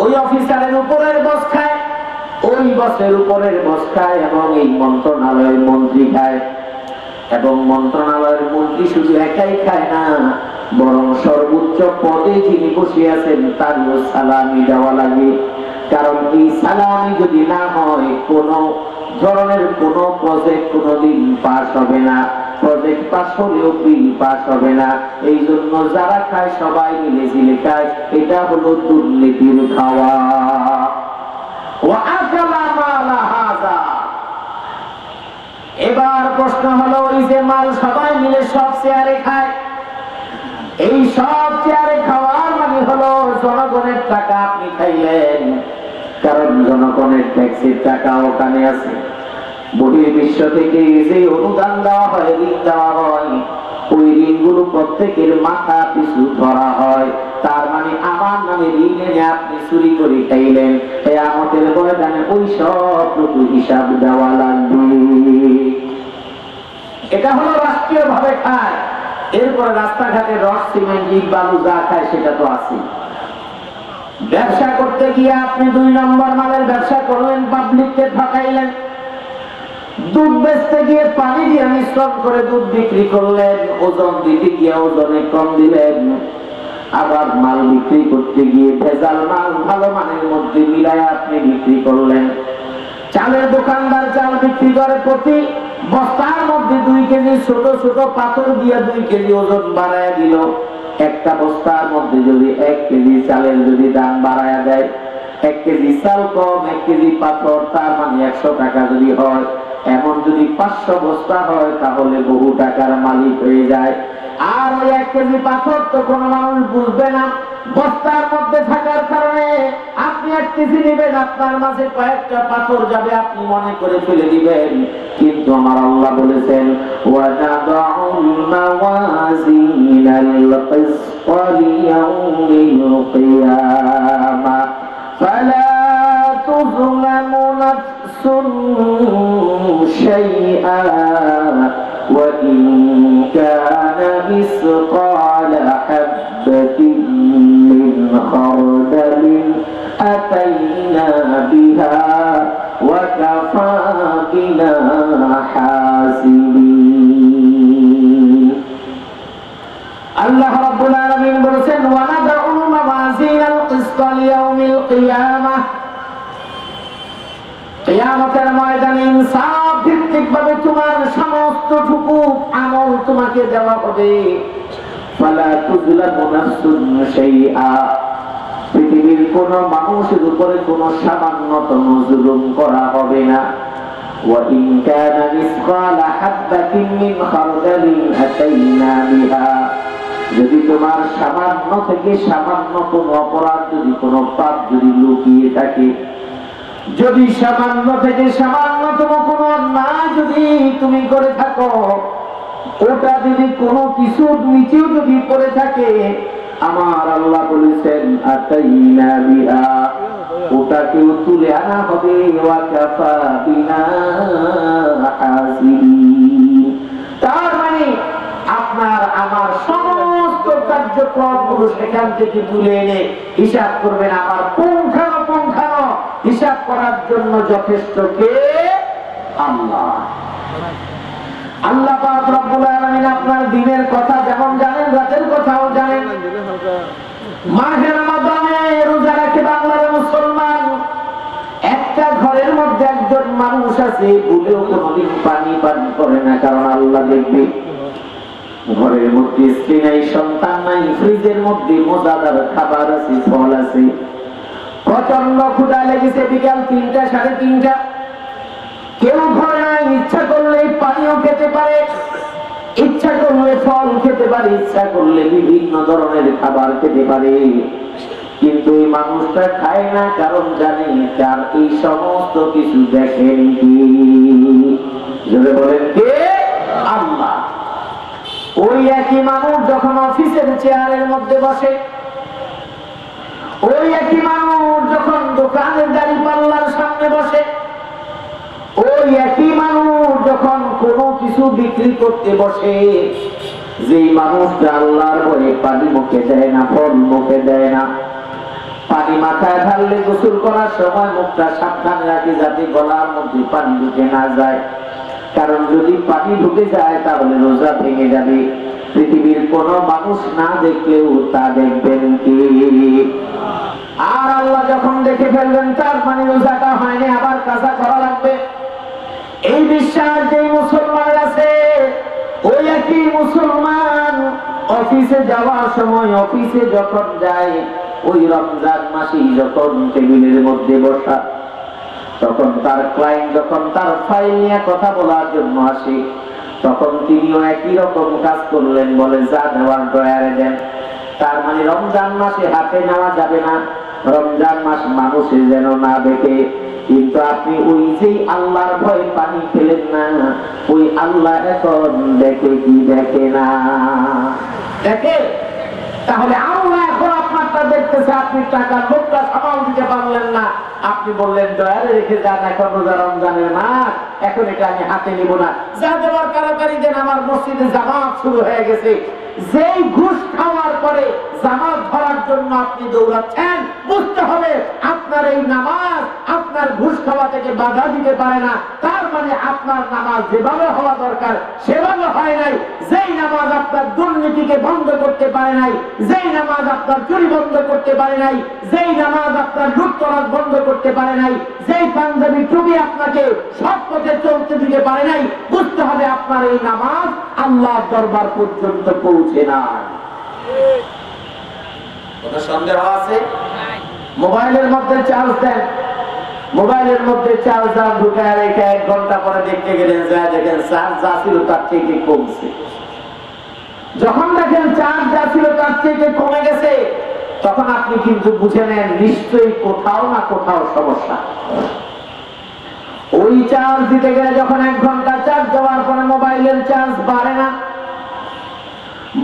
S2: ওই অফিসারের উপরের বস খায়, ওই বসের উপরের বস খায়, এবং এই মন্ত্রণালয়ের মন্ত্রী খায়। এবং মন্ত্রণালয়ের মন্ত্রী শুধু একাই খায় না, বরং সর্বোচ্চ পদে যিনি বসে আছেন তারও সালামি দেওয়া লাগে। কারণ এই সালামি যদি না হয়, কোন ধরনের কোন প্রজেক্ট কোনদিন পাস হবে না, প্রজেক্ট পাস হলেও বিল পাস হবে না। এই জন্য যারা খায় সবাই মিলে ঝিলে খায়, এটা হলো দুর্নীতির খাওয়া। এবার প্রশ্ন হলো, এই যে মাল সবাই মিলে সব শেয়ারে খায়, এই সব শেয়ারে খাওয়ার মানে হলো জনগণের টাকা আপনি খাইলেন, কারণ জনগণের ট্যাক্সের টাকা ওখানে আছে। বহির্বিশ্ব থেকে যে অনুদান দেওয়া হয়, ঋণ দেওয়া হয়, ওই ঋণগুলো প্রত্যেকের মাথা পিছু ধরা হয়। তার মানে আমার নামে ঋণ এনে আপনি চুরি করে খাইলেন, আমাদের ময়দানে ওই সব হিসাব দেওয়া লাগবে। এটা হলো রাষ্ট্রীয় ভাবে খায়। এরপরে রাস্তাঘাটে রড সিমেন্ট ইট বালু যা খায় সেটা তো আছে। ব্যবসা করতে গিয়ে আপনি 2 নম্বর মালের ব্যবসা করলেন, পাবলিককে ঠকাইলেন। দুধ বেচতে গিয়ে পানি দিয়ে মিশ্রণ করে দুধ বিক্রি করলেন, ওজন দিতে গিয়ে ওজনে কম দিলেন। আবার মাল বিক্রি করতে গিয়ে ভেজাল মাল ভালো মানের মধ্যে মিলায় আপনি বিক্রি করলেন। চালের দোকানদার চাল বিক্রি করে প্রতি বস্তার মধ্যে 2 কেজি ছোট ছোট পাথর দিয়ে 2 কেজি ওজন বাড়ায় দিল। একটা বস্তার মধ্যে যদি 1 কেজি চালের যদি দাম বাড়ায় দেয়, 1 কেজি চাল কম 1 কেজি পাথর, তার মানে 100 টাকা যদি হয়, এমন যদি 500 বস্তা হয় তাহলে বহু টাকার মালিক হয়ে যায়। আর ওই 1 কেজি পাথর তো কোনো মানুষ বুঝবে না, বস্তার মধ্যে থাকার কারণে আপনি 1 কেজি নেবেন, আপনার মাঝে কয়েকটা পাথর যাবে, আপনি মনে করে ফেলে দিবেন। কিন্তু আমার আল্লাহ বলেছেন ওয়ানাদাউল মাওয়াজিনাল কিসতা লিয়াউমিল কিয়ামা ফালা তুযলামু নাফসুন শাইআ ওয়া ইন কানা মিসকালা হাববাতিন মিন খারদালিন আতাইনা বিহা ওয়া কাফা বিনা হাসিবিন। আল্লাহ রাব্বুল আলামিন বলেছেন ওয়ানাদাউল মাওয়াজিনাল কিসতা লিয়াউমিল কিয়ামাহ, কিয়ামতের ময়দানে ইনসাফ ভিত্তিক ভাবে তোমার সমস্তটুকু আমল তোমাকে দেওয়া হবে। ফালা তুযলামু নাফসুন শাইআ, পৃথিবীর কোন মানুষের উপরে কোন সামান্যতম জুলুম করা হবে না। ওয়া ইন কানা মিসকালা হাববাতিন মিন খারদালিন আতাইনা বিহা, যদি তোমার সামান্য থেকে সামান্য কোন অপরাধ, যদি কোন পাপ যদি লুকিয়ে থাকে, যদি সামান্য থেকে সামান্যতম কোন অন্যায় যদি তুমি করে থাকো, ওটা যদি কোনো কিছুর নিচেও যদি পড়ে থাকে, আমার আল্লাহ বলেছেন আতাইনা বিহা, ওটাকেও তুলে আনা হবে। ওয়া কাফা বিনা হাসিবিন, তার মানে আপনার আমার সমস্ত কার্যক্রমগুলো সেখান থেকে তুলে এনে হিসাব করবেন। আমার পুঙ্খানুপুঙ্খানু হিসাব করার জন্য যথেষ্ট কে? আল্লাহ। আল্লাহ পাক রব্বুল আলামিন আপনার দিনের কথা যেমন জানেন, রাতের কথাও জানেন। মাহে রমাদানে রোজা রাখে বাংলার মুসলমান, একটা ঘরের মধ্যে একজন মানুষ আছে ভুলেও কোনোদিন পানি পান করে না, কারণ আল্লাহ দেখবে। ঘরের মধ্যে স্ত্রী নাই, সন্তান নাই, ফ্রিজের মধ্যে মজাদার খাবার আছে, ফল আছে, প্রচন্ড ক্ষুধা লেগেছে, বিকাল 3টা 3:30, কেউ ঘরে নাই, ইচ্ছা করলে পানিও খেতে পারে, ইচ্ছা করলে ফল খেতে পারে, ইচ্ছা করলে বিভিন্ন ধরনের খাবার খেতে পারে, কিন্তু এই মানুষটা খায় না, কারণ জানে তার এই সমস্ত কিছু দেখেন কি? যদি বলেন কে? আল্লাহ। ওই একই মানুষ যখন অফিসের চেয়ারের মধ্যে বসে, ওই একই মানুষ যখন দোকানের দাঁড়িপাল্লার সামনে বসে, ওই একই মানুষ যখন কোনো কিছু বিক্রি করতে বসে, যেই মানুষটা আল্লাহর ভয়ে পানি মুখে দেয় না, ফল মুখে দেয় না, পানি মাথায় ঢাললে গোসল করার সময় মুখটা সাবধান রাখে যাতে গলার মধ্যে পানি ঢুকে না যায়, কারণ যদি পানি ঢুকে যায় তাহলে রোজা ভেঙে যাবে। পৃথিবীর কোন মানুষ না দেখলেও তা দেখবেন কি? আর আল্লাহ যখন দেখে ফেলবেন তার মানে রোজাটা হয়নি, আবার কাজা করা লাগবে। এই বিশ্বাস যে মুসলমান আছে, ওই একই মুসলমান অফিসে যাওয়ার সময়, অফিসে যখন যায়, ওই রমজান মাসে যখন টেবিলের মধ্যে বসা, তখন তার ক্লায়েন্ট যখন তার ফাইল নিয়ে কথা বলার জন্য আসে, তখন তিনিও একই রকম কাজ করলেন, বলে যা দেওয়ার ড্রয়ারে দেন। তার মানে রমজান মাসে হাতে নেওয়া যাবে না, রমজান মাস মানুষে যেন না দেখে। কিন্তু আপনি ওই যে আল্লাহর ভয়ে পানি খেলেন না, ওই আল্লাহ এখন দেখে কি? দেখে না, দেখে। তাহলে আল্লাহ এখন আপনারটা দেখতেছে, আপনি টাকা লোকটা সামাল দিতে পারলেন না, আপনি বললেন ডয়ারে রেখে যান, এখন রোজা রমজানের মাস, এখন এটা আমি হাতে নিব না, যা দেওয়ার তাড়াতাড়ি দেন, আমার মসজিদে জামাত শুরু হয়ে গেছে। যেই ঘুষ খাওয়ার পরে জামাত ধরার জন্য আপনি দৌড়াচ্ছেন, বুঝতে হবে আপনার এই নামাজ, আপনার আপনার ঘুষ খাওয়া থেকে বাধা দিতে পারে না, তার মানে আপনার নামাজ যেভাবে হওয়া দরকার সেভাবে হয় নাই। যেই নামাজ আপনার দুর্নীতিকে বন্ধ করতে পারে নাই, যেই নামাজ আপনার চুরি বন্ধ করতে পারে নাই, যেই নামাজ আপনার লুটতরাজ বন্ধ করতে পারে নাই, যেই পাঞ্জাবি টুপি আপনাকে সৎ পথে চলতে দিতে পারে নাই, বুঝতে হবে আপনার এই নামাজ আল্লাহর দরবার পর্যন্ত পৌঁছে না। কোনো সন্দেহ আছে? মোবাইলের মধ্যে চার্জ দেন, মোবাইলের মধ্যে চার্জার ঢুকায় রেখে 1 ঘন্টা পরে দেখতে গেলেন, যা দেখেন চার্জ যা ছিল তার থেকে কমছে। যখন দেখেন চার্জ যা ছিল তার থেকে কমে গেছে, তখন আপনি কিন্তু বুঝে নেন নিশ্চয়ই কোথাও না কোথাও সমস্যা। ওই চার্জ দিতে গেলে যখন 1 ঘন্টা চার্জ দেওয়ার পরে মোবাইলের চার্জ বাড়ে না,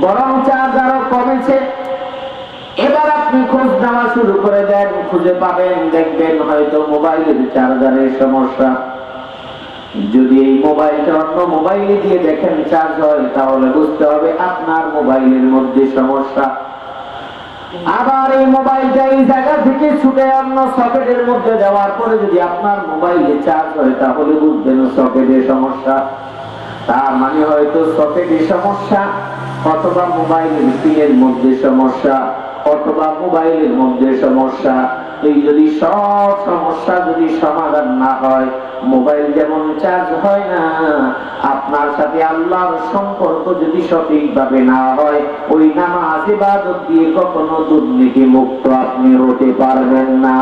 S2: বরং চার্জ আরো কমেছে, এবার আপনি খোঁজ নেওয়া শুরু করে দেন, খুঁজে পাবেন, দেখবেন হয়তো মোবাইলের চার্জারের সমস্যা। যদি এই মোবাইলটা অন্য মোবাইলে দিয়ে দেখেন চার্জ হয়, তাহলে বুঝতে হবে আপনার মোবাইলের মধ্যে সমস্যা। আবার এই মোবাইলটা এই জায়গা থেকে ছুটে অন্য সকেটের মধ্যে দেওয়ার পরে যদি আপনার মোবাইলে চার্জ হয়, তাহলে বুঝবেন সকেটের সমস্যা। তার মানে হয়তো সকেটের সমস্যা, অথবা মোবাইলের পিনের মধ্যে সমস্যা, অথবা মোবাইলের মধ্যে সমস্যা। এই যদি সব সমস্যা যদি সমাধান না হয়, মোবাইল যেমন চার্জ হয় না, আপনার সাথে আল্লাহর সম্পর্ক যদি সঠিকভাবে না হয়, ওই নামাজ ইবাদত দিয়ে কখনো দুর্নীতি মুক্ত আপনি হতে পারবেন না।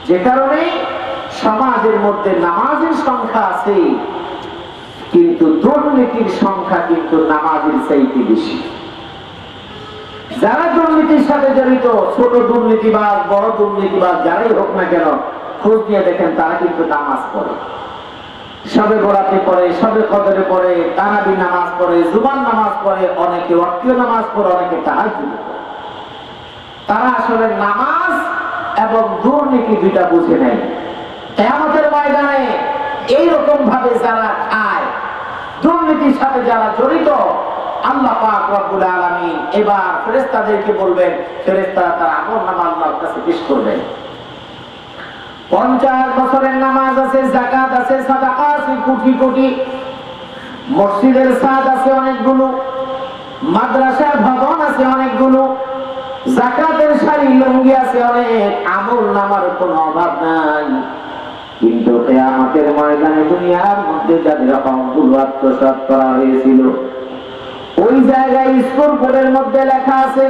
S2: যে কারণে সমাজের মধ্যে নামাজের সংখ্যা আছে, কিন্তু দুর্নীতির সংখ্যা কিন্তু নামাজের চাইতে বেশি। যারা দুর্নীতির সাথে জড়িত, ছোট দুর্নীতিবাজ বড় দুর্নীতিবাজ যারাই হোক না কেন, খোঁজ নিয়ে দেখেন তারা কিন্তু নামাজ পড়ে, সবে বরাতে পড়ে, সবে কদরে পড়ে, তারাবি নামাজ পড়ে, জুমার নামাজ পড়ে, অনেকে ওয়াক্তীয় নামাজ পড়ে, অনেকে তাহাজ্জুদ পড়ে। তারা আসলে নামাজ এবং দুর্নীতি দুইটা বুঝে নেয়। কিয়ামতের ময়দানে এইরকম ভাবে যারা খায়, দুর্নীতির সাথে যারা জড়িত, আল্লাহ পাক রব্বুল আলামিন এবার ফেরেশতাদেরকে বলবেন, ফেরেশতারা তার আমলনামা আল্লাহর কাছে পেশ করবেন। 50 বছরের নামাজ আছে, যাকাত আছে, সাদাকা আছে কোটি কোটি, মসজিদের ছাদ আছে অনেকগুলো, মাদ্রাসার ভবন আছে অনেকগুলো, যাকাতের শাড়ি লুঙ্গি আছে অনেক, আমলনামার কোনো অভাব নাই। কিন্তু কিয়ামতের ময়দানে দুনিয়ার মধ্যে যাদের হকগুলো আত্মসাৎ করা হয়েছিল, ওই জায়গায় স্কোর বোর্ডের মধ্যে লেখা আছে,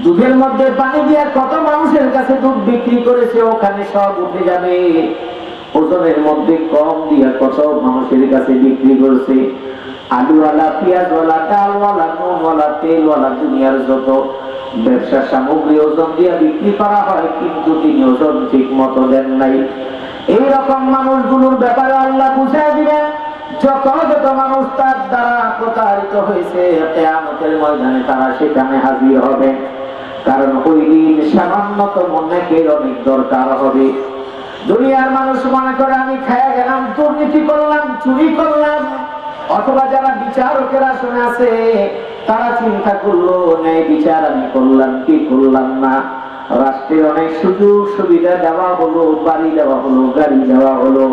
S2: দুধের মধ্যে পানি দিয়ে কত মানুষের কাছে দুধ বিক্রি করেছে, ওখানে সব উঠে যাবে। ওজনের মধ্যে কম দিয়ে কত মানুষের কাছে বিক্রি করছে। আলুওয়ালা, পেঁয়াজওয়ালা, ডালওয়ালা, নুনওয়ালা, তেলওয়ালা, দুনিয়ার যত ব্যবসা সামগ্রী ওজন দিয়ে বিক্রি করা হয়, কিন্তু তিনি ওজন ঠিক মতো দেন নাই। এইরকম মানুষগুলোর ব্যাপারে আল্লাহ বুঝায় দিবেন। যত যত মানুষ তার দ্বারা প্রতারিত হয়েছে, কিয়ামতের ময়দানে তারা সেখানে হাজির হবে। কারণ ওই দিন সামান্যতম নেকের অনেক দরকার হবে। দুনিয়ার মানুষ মনে করে আমি খায়া গেলাম, দুর্নীতি করলাম, চুরি করলাম, অথবা যারা বিচারকের আসনে আছে তারা চিন্তা করলো ন্যায় বিচার আমি করলাম কি করলাম না। রাষ্ট্রে অনেক সুযোগ সুবিধা দেওয়া হলো, বাড়ি দেওয়া হলো, গাড়ি দেওয়া হলো,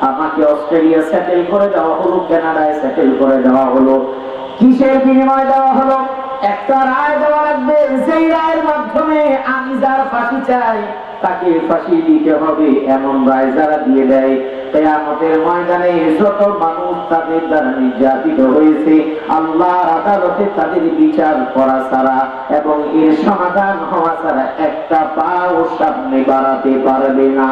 S2: আমাকে অস্ট্রেলিয়া সেটেল করে দেওয়া হলো, কানাডায় সেটেল করে দেওয়া হলো। কিসের বিনিময় দেওয়া হলো? একটা রায় দেওয়া লাগবে, সেই রায়ের মাধ্যমে আমি যার ফাঁসি চাই তাকে ফাঁসি দিতে হবে, এমন রায় যারা দিয়ে দেয়, কিয়ামতের ময়দানে যত মানুষ তাদের দ্বারা নির্যাতিত হয়েছে, আল্লাহর আদালতে তাদের বিচার করা ছাড়া এবং এর সমাধান হওয়া ছাড়া একটা পাও সামনে বাড়াতে পারবে না।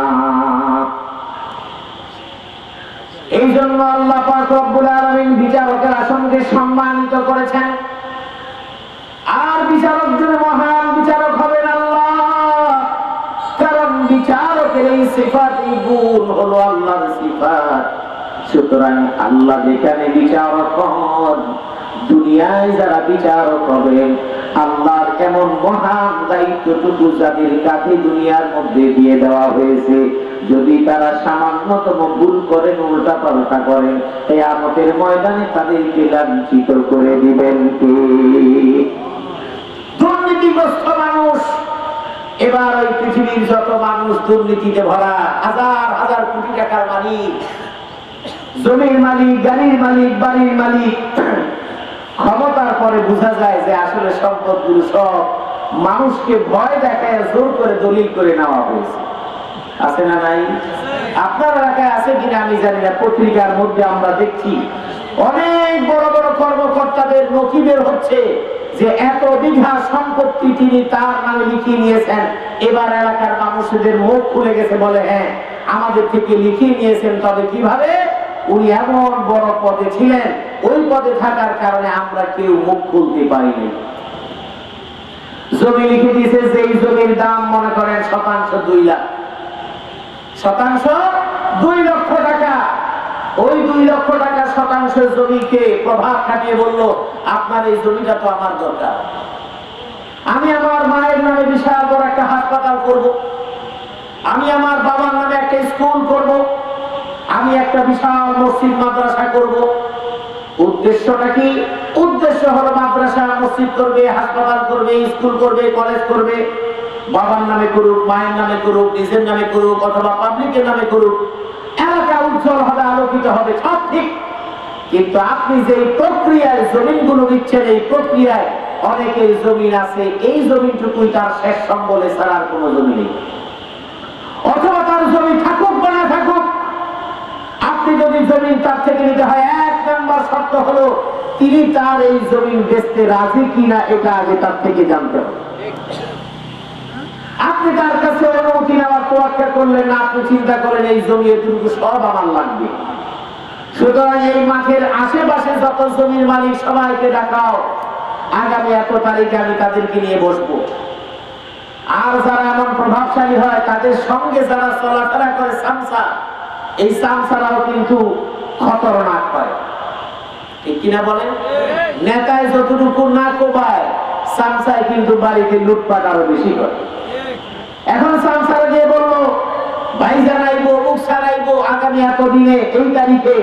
S2: এই জন্য আল্লাহ পাক রব্বুল আলামিন বিচারকের আসনকে সম্মানিত করেছেন। আর বিচারকদের মহান বিচারক হবেন আল্লাহ, কারণ বিচারকের এই সিফাত, এই গুণ হলো আল্লাহর সিফাত। সুতরাং আল্লাহ যেখানে বিচারক হন, দুনিয়ায় যারা বিচারক হবেন, আল্লাহর এমন মহান দায়িত্বটুকু যাদের কাছে দুনিয়ার মধ্যে দিয়ে দেওয়া হয়েছে, যদি তারা সামান্যতম ভুল করেন, উল্টা পাল্টা করেন, কিয়ামতের ময়দানে তাদেরকে লাঞ্ছিত করে দিবেন কে? দুর্নীতিগ্রস্ত মানুষ এবার ওই পৃথিবীর যত মানুষ দুর্নীতিতে ভরা, হাজার হাজার কোটি টাকার মালিক, জমির মালিক, গাড়ির মালিক, বাড়ির মালিক, ক্ষমতার পরে বোঝা যায় যে আসলে সম্পদগুলো সব মানুষকে ভয় দেখায় জোর করে দলিল করে নেওয়া হয়েছে। আছে না নাই? আপনার এলাকায় আছে কিনা আমি জানি না। পত্রিকার মধ্যে আমরা দেখছি অনেক বড় বড় কর্মকর্তাদের নথি বের হচ্ছে যে এত বিঘা সম্পত্তি তিনি তার নামে লিখিয়ে নিয়েছেন। এবার এলাকার মানুষদের মুখ খুলে গেছে, বলে হ্যাঁ আমাদের থেকে লিখিয়ে নিয়েছেন। তবে কিভাবে? উনি এমন বড় পদে ছিলেন, ওই পদে থাকার কারণে আমরা কেউ মুখ খুলতে পারিনি। জমি লিখে দিয়েছে, যে এই জমির দাম মনে করেন শতাংশ 2 লাখ, শতাংশ 2 লক্ষ টাকা। ওই 2 লক্ষ টাকা শতাংশ জমিকে প্রভাব খাটিয়ে বলল, আপনার এই জমিটা তো আমার দরকার, আমি আমার মায়ের নামে বিশাল বড় একটা হাসপাতাল করব, আমি আমার বাবার নামে একটা স্কুল করব, আমি একটা বিশাল মসজিদ মাদ্রাসা করব। উদ্দেশ্যটা কি? উদ্দেশ্য হলো মাদ্রাসা মসজিদ করবে, হাসপাতাল করবে, স্কুল করবে, কলেজ করবে, বাবার নামে করুক, মায়ের নামে করুক, নিজের নামে করুক, অথবা পাবলিকের নামে করুক, এলাকা উজ্জ্বল হবে, আলোকিত হবে, সব ঠিক। কিন্তু আপনি যে প্রক্রিয়ায় জমিনগুলো দিচ্ছেন, এই প্রক্রিয়ায় অনেকের জমিন আছে, এই জমিনটুকুই তার শেষ সম্বলে ছাড়ার কোনো জমি নেই। অথবা তার জমি থাকুক বা না থাকুক, আপনি যদি জমিন তার থেকে নিতে হয়, 1 নম্বর শর্ত হলো তিনি তার এই জমিন বেচতে রাজি কিনা এটা আগে তার থেকে জানতে হবে। আপনি তার কাছে অনুমতি নেওয়ার তোয়াক্কা করলেন না, আপনি চিন্তা করেন এই জমি এটুকু সব আমার লাগবে। সুতরাং এই মাঠের আশেপাশে যত জমির মালিক সবাইকে ডাকাও, আগামী এত তারিখে আমি তাদেরকে নিয়ে বসবো। আর যারা এমন প্রভাবশালী হয় তাদের সঙ্গে যারা চলাফেরা করে সামসা, এই সামসারাও কিন্তু খতরনাক হয়, ঠিক কিনা বলেন? নেতায় যতটুকু না কোবায়, সামসায় কিন্তু বাড়িতে লুটপাট আরো বেশি করে। এখন সামসারা দিয়ে বললো ভাই জানাইবো, মুখ সারাইবো, আগামী এত দিনে এই তারিখে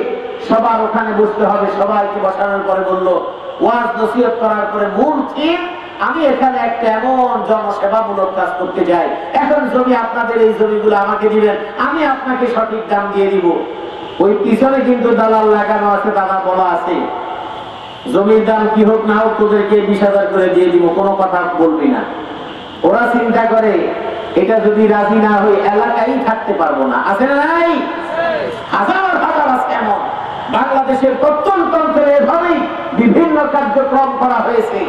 S2: সবার ওখানে বসতে হবে। সবাইকে বসানোর পরে বললো, ওয়াজ নসিহত করার পরে মূল থিম, আমি এখানে একটা এমন জনসেবামূলক কাজ করতে যাই, এখন জমি আপনাদের এই জমিগুলো আমাকে দিবেন, আমি আপনাকে সঠিক দাম দিয়ে দিব। ওই পিছনে কিন্তু দালাল লাগানো আছে, দাদা বলা আছে জমির দাম কি হোক না হোক তোদেরকে 20,000 করে দিয়ে দিব, কোনো কথা বলবি না। ওরা চিন্তা করে এটা যদি রাজি না হই এলাকায় থাকতে পারবো না। আছে না নাই? হাজার হাজার আছে এমন। বাংলাদেশের প্রত্যন্তরে এভাবেই বিভিন্ন কার্যক্রম করা হয়েছে।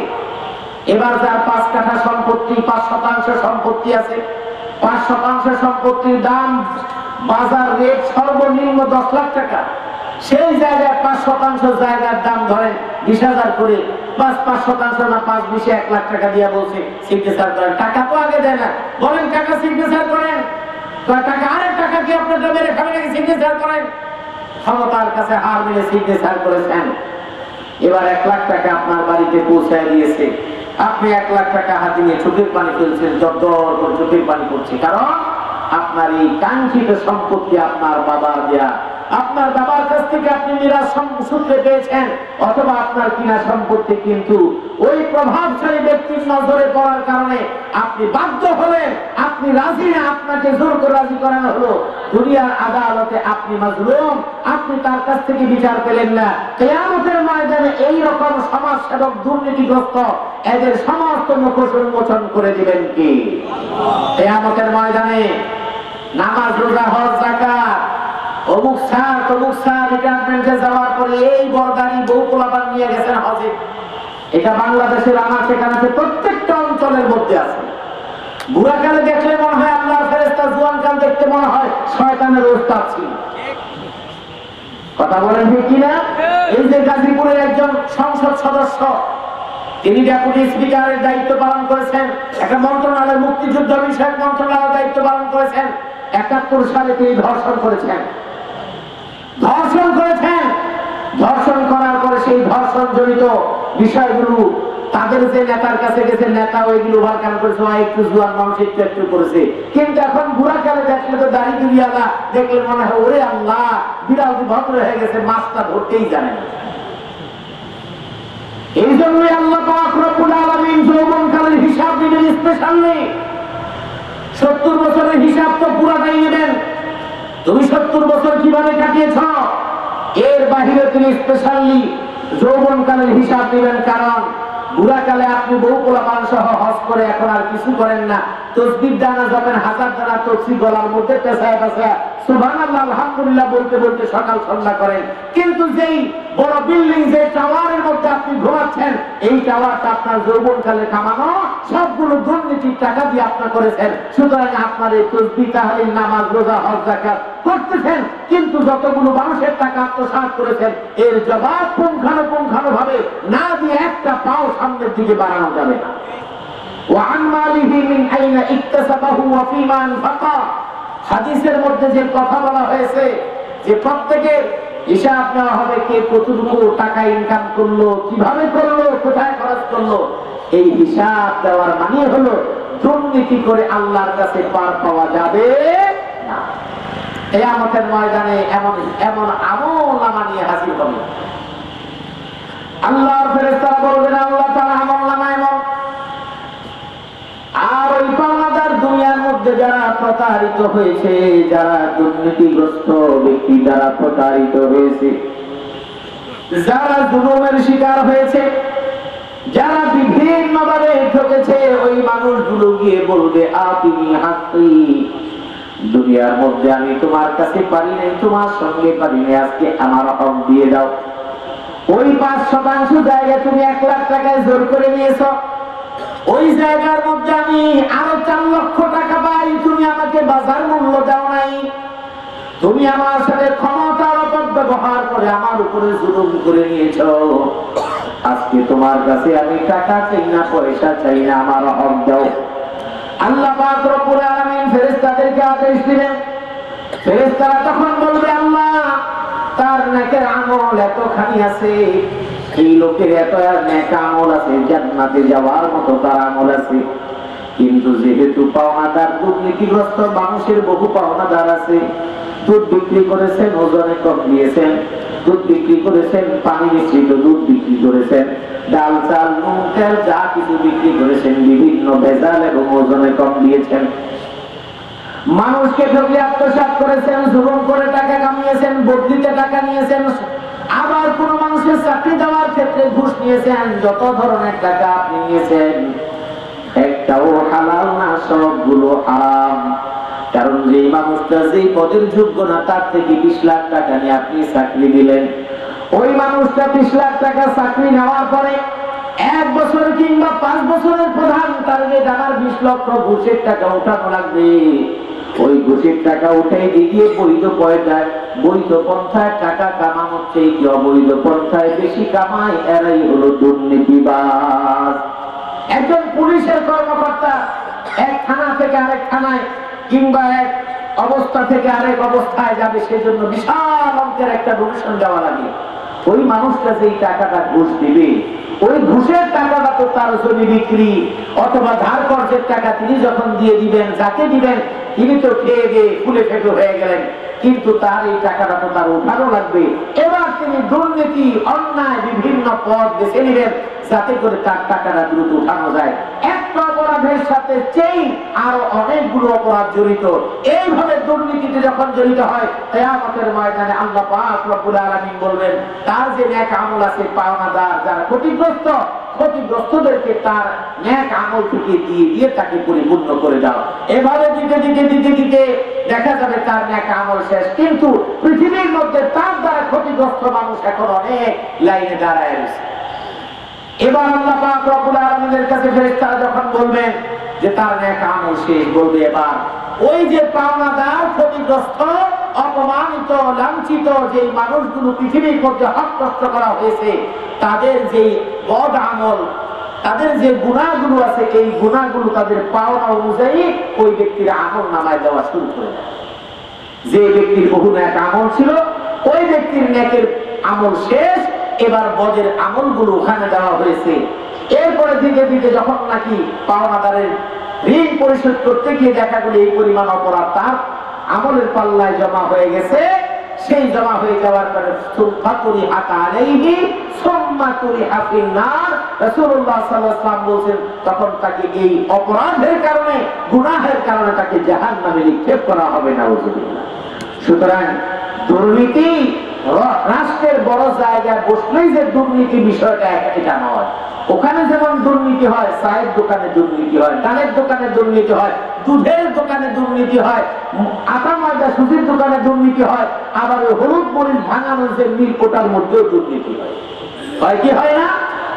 S2: এবার যার 5 কাঠা সম্পত্তি, 5% সম্পত্তি আছে, 5% সম্পত্তির দাম বাজার রেট সর্বনিম্ন 10 লাখ টাকা, সেই জায়গায় 5% জায়গার দাম ধরেন 20,000 করে, 5% না 5 20 1 লাখ টাকা দিয়ে বলছে সিগনেচার করেন। টাকা তো আগে দেয় না, বলেন টাকা সিগনেচার করেন, টাকা আরেক টাকা কি আপনার মেরে খাবে নাকি? সিগনেচার করেন। ক্ষমতার কাছে হার মেনে সিগনেচার করেছেন। এবার 1 লাখ টাকা আপনার বাড়িতে পৌঁছায় দিয়েছে, আপনি 1 লাখ টাকা হাতে নিয়ে চোখের পানি ফেলছেন, দরদর করে চোখের পানি পড়ছে, কারণ আপনার এই কাঙ্ক্ষিত সম্পত্তি আপনার বাবার দেয়া, আপনার বাবার কাছ থেকে আপনি মিরাস সূত্রে পেয়েছেন, অথবা আপনার কিনা সম্পত্তি, কিন্তু ওই প্রভাবশালী ব্যক্তির নজরে পড়ার কারণে আপনি বাধ্য হলেন, আপনি রাজি না, আপনাকে জোর করে রাজি করানো হলো। দুনিয়ার আদালতে আপনি মাজলুম, আপনি তার কাছ থেকে বিচার পেলেন না। কিয়ামতের ময়দানে এই রকম সমাজ সেবক দুর্নীতিগ্রস্ত এদের সমস্ত মুখোশ উন্মোচন করে দিবেন কি? কিয়ামতের ময়দানে নামাজ, রোজা, হজ, যাকাত, অমুক স্যার তমুক স্যার রিটায়ারমেন্টে যাওয়ার পরে এই বরদারি বউ পোলাপান নিয়ে গেছেন হজে, এটা বাংলাদেশের আমার সেখানে প্রত্যেকটা অঞ্চলের মধ্যে আছে। বুড়াকালে দেখলে মনে হয় আল্লাহর ফেরেশতা, জুয়ানকাল দেখতে মনে হয় শয়তানের ওস্তাদ ছিল। কথা বলেন ঠিক কিনা? এই যে গাজীপুরের একজন সংসদ সদস্য, তিনি ডেপুটি স্পিকারের দায়িত্ব পালন করেছেন, একটা মন্ত্রণালয়, মুক্তিযুদ্ধ বিষয়ক মন্ত্রণালয়ের দায়িত্ব পালন করেছেন। 71 সালে তিনি ধর্ষণ করেছেন। ধর্ষণ করার পরে সেই ধর্ষণ জড়িত বিষয়গুলো তাদের যে নেতার কাছে গেছে, নেতা ওইগুলো ওভারকাম করেছে, একটু জুয়ান মানুষ একটু একটু করেছে। কিন্তু এখন বুড়া কালে দেখলে তো দাড়ি দুরিয়ালা দেখলে মনে হয় ওরে আল্লাহ, বিড়াল ভদ্র হয়ে গেছে, মাছটা ধরতেই জানে না। এই জন্যই আল্লাহ পাক রব্বুল আলামিন যৌবনকালের হিসাব দিবেন স্পেশালি। 70 বছরের হিসাব তো পুরাটাই নেবেন। তুমি 70 বছর কিভাবে কাটিয়েছ, এর বাহিরে তিনি স্পেশালি যৌবনকালের হিসাব নেবেন। কারণ বুড়াকালে আপনি বহু পোলাপান সহ হজ করে এখন আর কিছু করেন না, তসবিহ দানা যাবেন, হাজার দানা তসবিহ গলার মধ্যে পেঁচায় পেঁচায় সুবহানাল্লাহ আলহামদুলিল্লাহ বলতে বলতে সকাল সন্ধ্যা করেন। কিন্তু যেই বড় বিল্ডিং, যে টাওয়ারের মধ্যে আপনি ঘুমাচ্ছেন, এই টাওয়ারটা আপনার যৌবনকালে কামানো সবগুলো দুর্নীতির টাকা দিয়ে আপনি করেছেন। সুতরাং আপনার এই তসবিহ তাহলিল নামাজ রোজা হজ যাকাত করতেছেন, কিন্তু যতগুলো মানুষের টাকা আত্মসাৎ করেছেন এর জবাব পুঙ্খানুপুঙ্খানুভাবে না দিয়ে একটা পাও সামনের দিকে বাড়ানো যাবে না। وعن ماله من أين اكتسبه وفيما أنفقه, হাদিসের মধ্যে যে কথা বলা হয়েছে যে প্রত্যেকের হিসাব নেওয়া হবে, কে কতটুকু টাকা ইনকাম করলো, কিভাবে করলো, কোথায় খরচ করলো। এই হিসাব দেওয়ার মানে হলো দুর্নীতি করে আল্লাহর কাছে পার পাওয়া যাবে না। কিয়ামতের ময়দানে এমন এমন আমলনামা নিয়ে হাজির হবে, আল্লাহর ফেরেশতারা বলবেন আল্লাহ তাআলা আমলনামা এমন। আর ওই পাওনাদার দুনিয়ার মধ্যে যারা প্রতারিত হয়েছে, যারা দুর্নীতিগ্রস্ত ব্যক্তি যারা প্রতারিত হয়েছে, যারা জুলুমের শিকার হয়েছে, যারা বিভিন্নভাবে ঠকেছে, ওই মানুষগুলো গিয়ে বলবে আতিনি হাক্কি, দুনিয়ার মধ্যে আমি তোমার কাছে পারি নাই, তোমার সঙ্গে পারি নাই, আজকে আমার হক দিয়ে দাও। ওই 5% জায়গা তুমি 1 লাখ টাকায় জোর করে নিয়েছো, ওই জায়গার মধ্যে আমি আরো 4 লক্ষ টাকা পাই, তুমি আমাকে বাজার মূল্য দাও নাই, তুমি আমার সাথে ক্ষমতার অপব্যবহার করে আমার উপরে জুলুম করে নিয়েছো। আজকে তোমার কাছে আমি টাকা চাই না, পয়সা চাই না, আমার হক দাও। আল্লাহ পাক রব্বুল আলামিন ফেরেশতাদেরকে আদেশ দিলেন। ফেরেশতারা তখন বলবে আল্লাহ, তার নেকের আমল এতখানি আছে, এই লোকের এত নেক আমল আছে, জান্নাতে যাওয়ার মতো তার আমল আছে, কিন্তু যেহেতু পাওনাদার দুর্নীতিগ্রস্ত মানুষের বহু পাওনাদার আছে, দুধ বিক্রি করেছেন ওজনে কম দিয়েছেন, দুধ বিক্রি করেছেন পানি মিশ্রিত দুধ বিক্রি করেছেন, ডাল চাল নুন তেল যা কিছু বিক্রি করেছেন বিভিন্ন ভেজাল এবং ওজনে কম দিয়েছেন, মানুষকে ঠকিয়ে আত্মসাৎ করেছেন, জুলুম করে টাকা কামিয়েছেন, বদলিতে টাকা নিয়েছেন, আবার কোন মানুষের চাকরি দেওয়ার ক্ষেত্রে ঘুষ নিয়েছেন, যত ধরনের টাকা আপনি নিয়েছেন একটাও হালাল না, সবগুলো হারাম। কারণ যে মানুষটা যে পদের যোগ্য না তার থেকে 20 লাখ টাকা নিয়ে আপনি চাকরি দিলেন, ওই মানুষটা 20 লাখ টাকা চাকরি নেওয়ার পরে 1 বছর কিংবা 5 বছরের প্রধান টার্গেট আমার 20 লক্ষ ঘুষের টাকা উঠানো লাগবে। ওই ঘুষের টাকা উঠে দিয়ে বৈধ পয়সায় বৈধ পন্থায় টাকা কামানোর চেয়ে অবৈধ পন্থায় বেশি কামায়, এরাই হলো দুর্নীতিবাজ। একজন পুলিশের কর্মকর্তা এক থানা থেকে আরেক থানায় কিংবা এক অবস্থা থেকে আরেক অবস্থায় যাবে, সেজন্য বিশাল অঙ্কের একটা ডোনেশন দেওয়া লাগে। ওই মানুষটা যেই টাকাটা ঘুষ দিবে, ওই ঘুষের টাকাটা তো তার জমি বিক্রি অথবা ধার কর্জের টাকা তিনি যখন দিয়ে দিবেন, যাকে দিবেন তিনি তো খেয়ে দিয়ে ফুলে ফেটে হয়ে গেলেন, কিন্তু তার এই টাকাটা তো তার উঠানো লাগবে। এবার তিনি দুর্নীতি অন্যায় বিভিন্ন পথ বেছে নিবেন যাতে করে তার টাকাটা দ্রুত উঠানো যায়। একটা অপরাধের সাথে চেইন আরো অনেকগুলো অপরাধ জড়িত। এইভাবে দুর্নীতিতে যখন জড়িত হয়, কিয়ামতের ময়দানে আল্লাহ পাক রব্বুল আলামিন বলবেন তার যে নেক আমল আছে, পাওনাদার যারা ক্ষতিগ্রস্ত, ক্ষতিগ্রস্তদেরকে তার নেক আমল থেকে দিয়ে দিয়ে তাকে পরিপূর্ণ করে দাও। এভাবে দিতে দিতে দিতে দিতে দেখা যাবে তার নেক আমল শেষ, কিন্তু পৃথিবীর মধ্যে তার দ্বারা ক্ষতিগ্রস্ত মানুষ এখন অনেক লাইনে দাঁড়ায় রয়েছে। এবার আল্লাহ পাক রব্বুল আলামিনের কাছে ফেরেশতারা যখন বলবেন যে তার নেক আমল শেষ, বলবে এবার ওই যে পাওনাদার, ক্ষতিগ্রস্ত, অপমানিত, লাঞ্ছিত যে মানুষগুলো পৃথিবীর মধ্যে হক নষ্ট করা হয়েছে, তাদের যে বদ আমল, তাদের যে গুনাহগুলো আছে, এই গুনাহগুলো তাদের পাওনা অনুযায়ী ওই ব্যক্তির আমল নামায় দেওয়া শুরু করে দেয়। যে ব্যক্তির বহু নেক আমল ছিল, ওই ব্যক্তির নেকের আমল শেষ, এবার বদের আমলগুলো ওখানে দেওয়া হয়েছে। এরপরে দিকে দিকে যখন নাকি পাওনাদারের ঋণ পরিশোধ করতে গিয়ে দেখা গেল এই পরিমাণ অপরাধ তার আমলের পাল্লায় জমা হয়ে গেছে, সেই জমা হয়ে যাওয়ার পরে সুফাতুরি হাকা আলাইহি সুম্মাতুরি হাফিন্নার, রাসূলুল্লাহ সাল্লাল্লাহু আলাইহি ওয়াসাল্লাম বলেন তখন তাকে এই অপরাধের কারণে, গুনাহের কারণে তাকে জাহান্নামে নিক্ষেপ করা হবে। নাউযুবিল্লাহ। সুতরাং দুর্নীতি রাষ্ট্রের বড় জায়গায় বসলেই যে দুর্নীতি বিষয়টা এটা নয়। ওখানে যেমন দুর্নীতি হয়, চায়ের দোকানে দুর্নীতি হয়, ডালের দোকানে দুর্নীতি হয়, দুধের দোকানে দুর্নীতি হয়, আটা ময়দা সুজির দোকানে দুর্নীতি হয়, আবার হলুদ মরিচ ভাঙানোর যে মিল ওটার মধ্যেও দুর্নীতি হয়। হয় কি হয় না?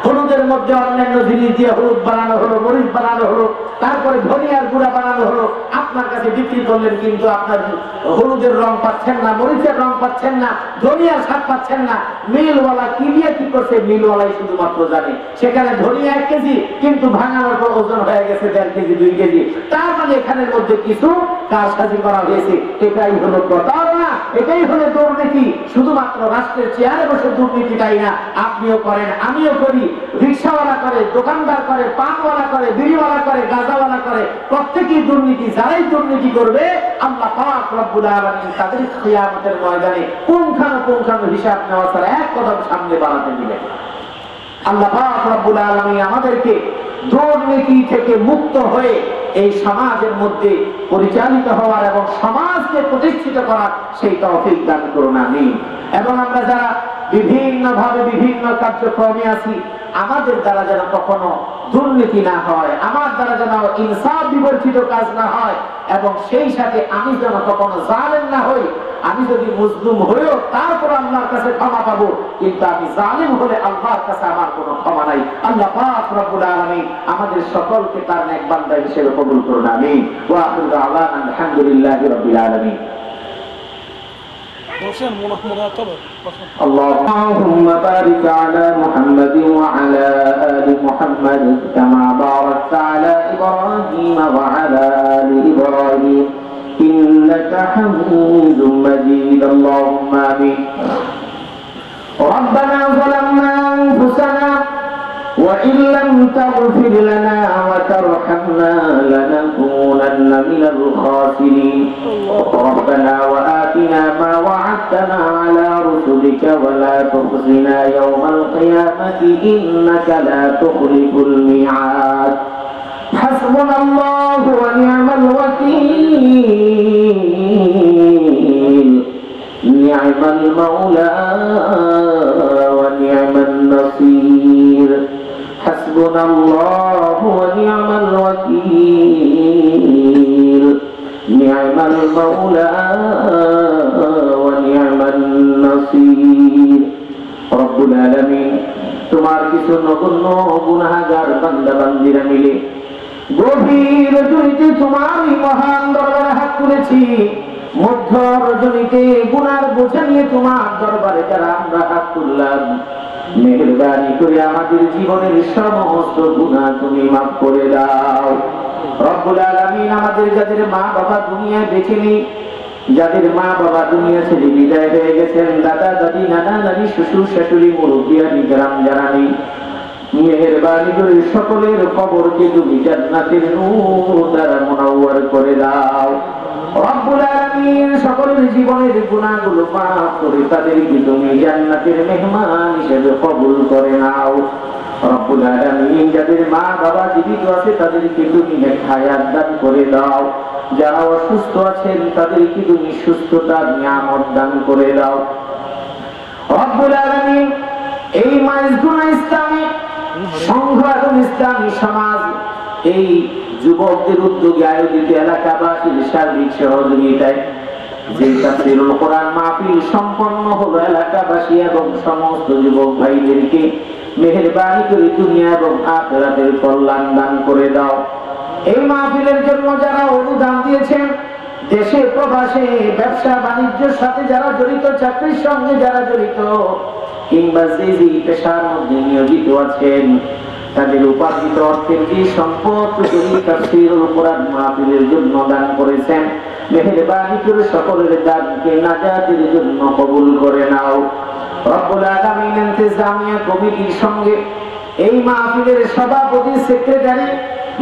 S2: হলুদের মধ্যে অন্যান্য জিনিস দিয়ে হলুদ বানানো হলো, মরিচ বানানো হলো, তারপরে ধনিয়ার গুঁড়া বানানো হলো, আপনার কাছে বিক্রি করলেন, কিন্তু আপনার হলুদের রং পাচ্ছেন না, মরিচের রং পাচ্ছেন না, ধনিয়ার স্বাদ পাচ্ছেন না। মিলওয়ালা কি দিয়ে কি করছে মিলওয়ালাই শুধুমাত্র জানে। সেখানে ধনিয়া 1 কেজি, কিন্তু ভাঙানোর পর ওজন হয়ে গেছে 1.5 কেজি 2 কেজি। তার মানে এখানের মধ্যে কিছু কারসাজি করা হয়েছে। এটাই হলো প্রতারণা, এটাই হলো দুর্নীতি। শুধুমাত্র রাষ্ট্রের চেয়ারে বসে দুর্নীতিটাই না, আপনিও করেন, আমিও করি, রিক্সাওয়ালা করে, দোকানদার করে, পানওয়ালা করে, বিড়িওয়ালা করে, গাঁজাওয়ালা করে, প্রত্যেকেই দুর্নীতি। যারাই দুর্নীতি করবে আল্লাহ পাক রব্বুল আলামিন তাদের কিয়ামতের ময়দানে পুঙ্খানুপুঙ্খানু হিসাব নেওয়া ছাড়া এক কদম সামনে বাড়াতে দিবেন। আল্লাহ পাক রব্বুল আলামিন আমাদেরকে দুর্নীতি থেকে মুক্ত হয়ে এই সমাজের মধ্যে পরিচালিত হওয়ার এবং সমাজকে প্রতিষ্ঠিত করার সেই তৌফিক দান করুন, আমিন। এবং আমরা যারা বিভিন্ন ভাবে বিভিন্ন কার্যক্রমে আছি, আমাদের দ্বারা যেন কখনো দুর্নীতি না হয়, আমার দ্বারা যেন ইনসাফ বিবর্জিত কাজ না হয়, এবং সেই সাথে আমি যেন কখনো জালেম না হই। আমি যদি মুজলুম হয়েও তারপর আল্লাহর কাছে ক্ষমা পাবো, কিন্তু আমি জালেম হলে আল্লাহর কাছে আমার কোনো ক্ষমা নাই। আল্লাহ পাক রব্বুল আলামিন আমাদের সকলকে তার নেক বান্দা হিসেবে কবুল করুন, আমিন। ওয়া আখিরু দাওয়ানা আলহামদুলিল্লাহি রাব্বিল আলামিন। اللهم بارك على محمد وعلى آل محمد كما باركت على إبراهيم وعلى آل إبراهيم إنك حميد مجيد. اللهم آمين. ربنا ظلمنا أنفسنا وإن لم تغفر لنا وترحمنا لنكونن من الخاسرين. ربنا وآتنا ما وعدتنا على رسلك ولا تخزنا يوم القيامة إنك لا تخلف الميعاد. حسبنا الله ونعم الوكيل، نعم المولى ونعم النصير. حسبنا الله ونعم الوكيل، نعم المولى ونعم النصير. رب العالمين তোমার কিছু নগণ্য গুনাহগার বান্দা বান্দিরা মিলে গভীর রজনীতে তোমার মহান দরবারে হাত তুলেছি। মধ্য রজনীতে গুনার বোঝা নিয়ে তোমার দরবারে যারা আমরা হাত তুললাম, মেহেরবানি করে আমাদের জীবনের সমস্ত গুনাহ তুমি মাফ করে দাও। রব্বুল আলামিন আমাদের যাদের মা বাবা দুনিয়ায় বেঁচে নেই, যাদের মা বাবা দুনিয়া ছেড়ে বিদায় হয়ে গেছেন, দাদা দাদি নানা নানি শ্বশুর শাশুড়ি মুরব্বিয়ানি গ্রাম যারা নেই, মেহেরবানি করে সকলের কবরকে তুমি জান্নাতের নূর দ্বারা মুনাওয়ার করে দাও। রব্বুল আলামিন সকলের জীবনের গুনাহগুলো মাফ করে তাদেরকে তুমি জান্নাতের মেহমান হিসেবে কবুল করে নাও। রব্বুল আলামিন যাদের মা বাবা জীবিত আছে তাদেরকে তুমি নেক হায়াত দান করে দাও। যারা অসুস্থ আছেন তাদেরকে তুমি সুস্থতার নিয়ামত দান করে দাও। রব্বুল আলামিন এই মাইজগুনা ইসলামী সংঘ এবং ইসলামী সমাজ এই যুবকদের উদ্যোগে আয়োজিত এলাকাবাসীর সার্বিক সহযোগিতায় যে তাফসীরুল কোরআন মাহফিল সম্পন্ন হলো, এলাকাবাসী এবং সমস্ত যুবক ভাইদেরকে মেহেরবানি করে দুনিয়া এবং আখিরাতের কল্যাণ দান করে দাও। এই মাহফিলের জন্য যারা অনুদান দিয়েছেন, দেশে প্রবাসে ব্যবসা বাণিজ্যের সাথে যারা জড়িত, চাকরির সঙ্গে যারা জড়িত, কিংবা যে পেশার মধ্যে নিয়োজিত আছেন, তাদের উপার্জিত অর্থের যে সম্পদ তাফসীরুল কোরআন মাহফিলের জন্য দান করেছেন, মেহেরবানি করে সকলের দানকে নাজাতের জন্য কবুল করে নাও। রব্বুল আলামিন ইন্তেজামিয়া কমিটির সঙ্গে এই মাহফিলের সভাপতি, সেক্রেটারি,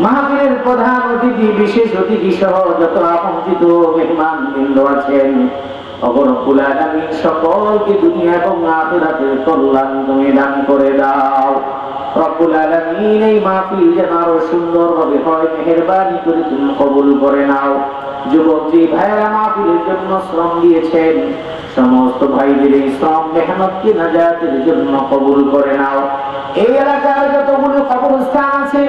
S2: মাহফিলের প্রধান অতিথি, বিশেষ অতিথি সহ যত আমন্ত্রিত মেহমানবৃন্দ আছেন, রব্বুল আলামিন সকলকে দুনিয়া এবং আখিরাতের কল্যাণ তুমি দান করে দাও। রব্বুল আলামিন এই মাহফিল যেন আরো সুন্দরভাবে হয়, মেহেরবানি করে তুমি কবুল করে নাও। যুবক যে ভাইরা মাহফিলের জন্য শ্রম দিয়েছেন, সমস্ত ভাইদের এই শ্রম মেহনতকে নাজাতের জন্য কবুল করে নাও। এই এলাকার যতগুলো কবরস্থান আছে,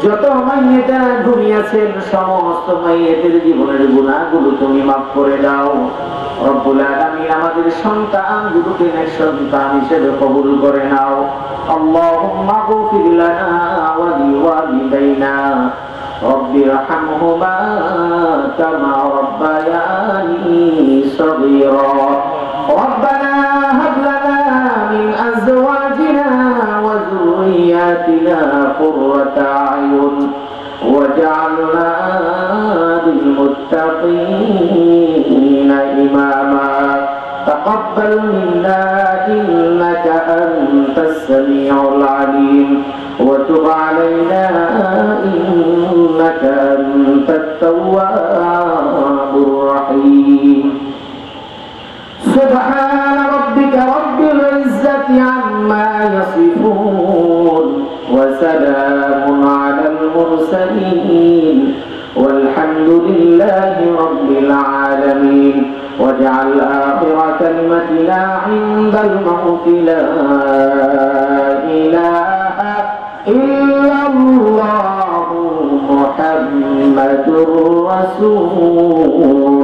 S2: যত মাইয়েতেরা ঘুমিয়েছেন, সমস্ত মাইয়েতের জীবনের গুনাহগুলো তুমি মাফ করে দাও। রব্বুল আলামিন আমাদের সন্তানগুলোকে নেক সন্তান হিসেবে কবুল করে নাও। আল্লাহুম্মা গফির লানা ওয়া লিওয়ালিদাইনা রব্বি রহমহুমা কামা রব্বায়ানি সগীরা। রব্বানা হাব লানা মিন আজওয়াজিনা ওয়া যুররিয়াতিনা কুররাতা আয়ুন واجعلنا للمتقين إماما تقبل منا إنك أنت السميع العليم وتب علينا إنك أنت التواب الرحيم سبحان ربك رب العزة عما يصفون وسلام على المرسلين والحمد لله رب العالمين واجعل آخر كلمتنا عند الموت لا إله إلا الله محمد رسول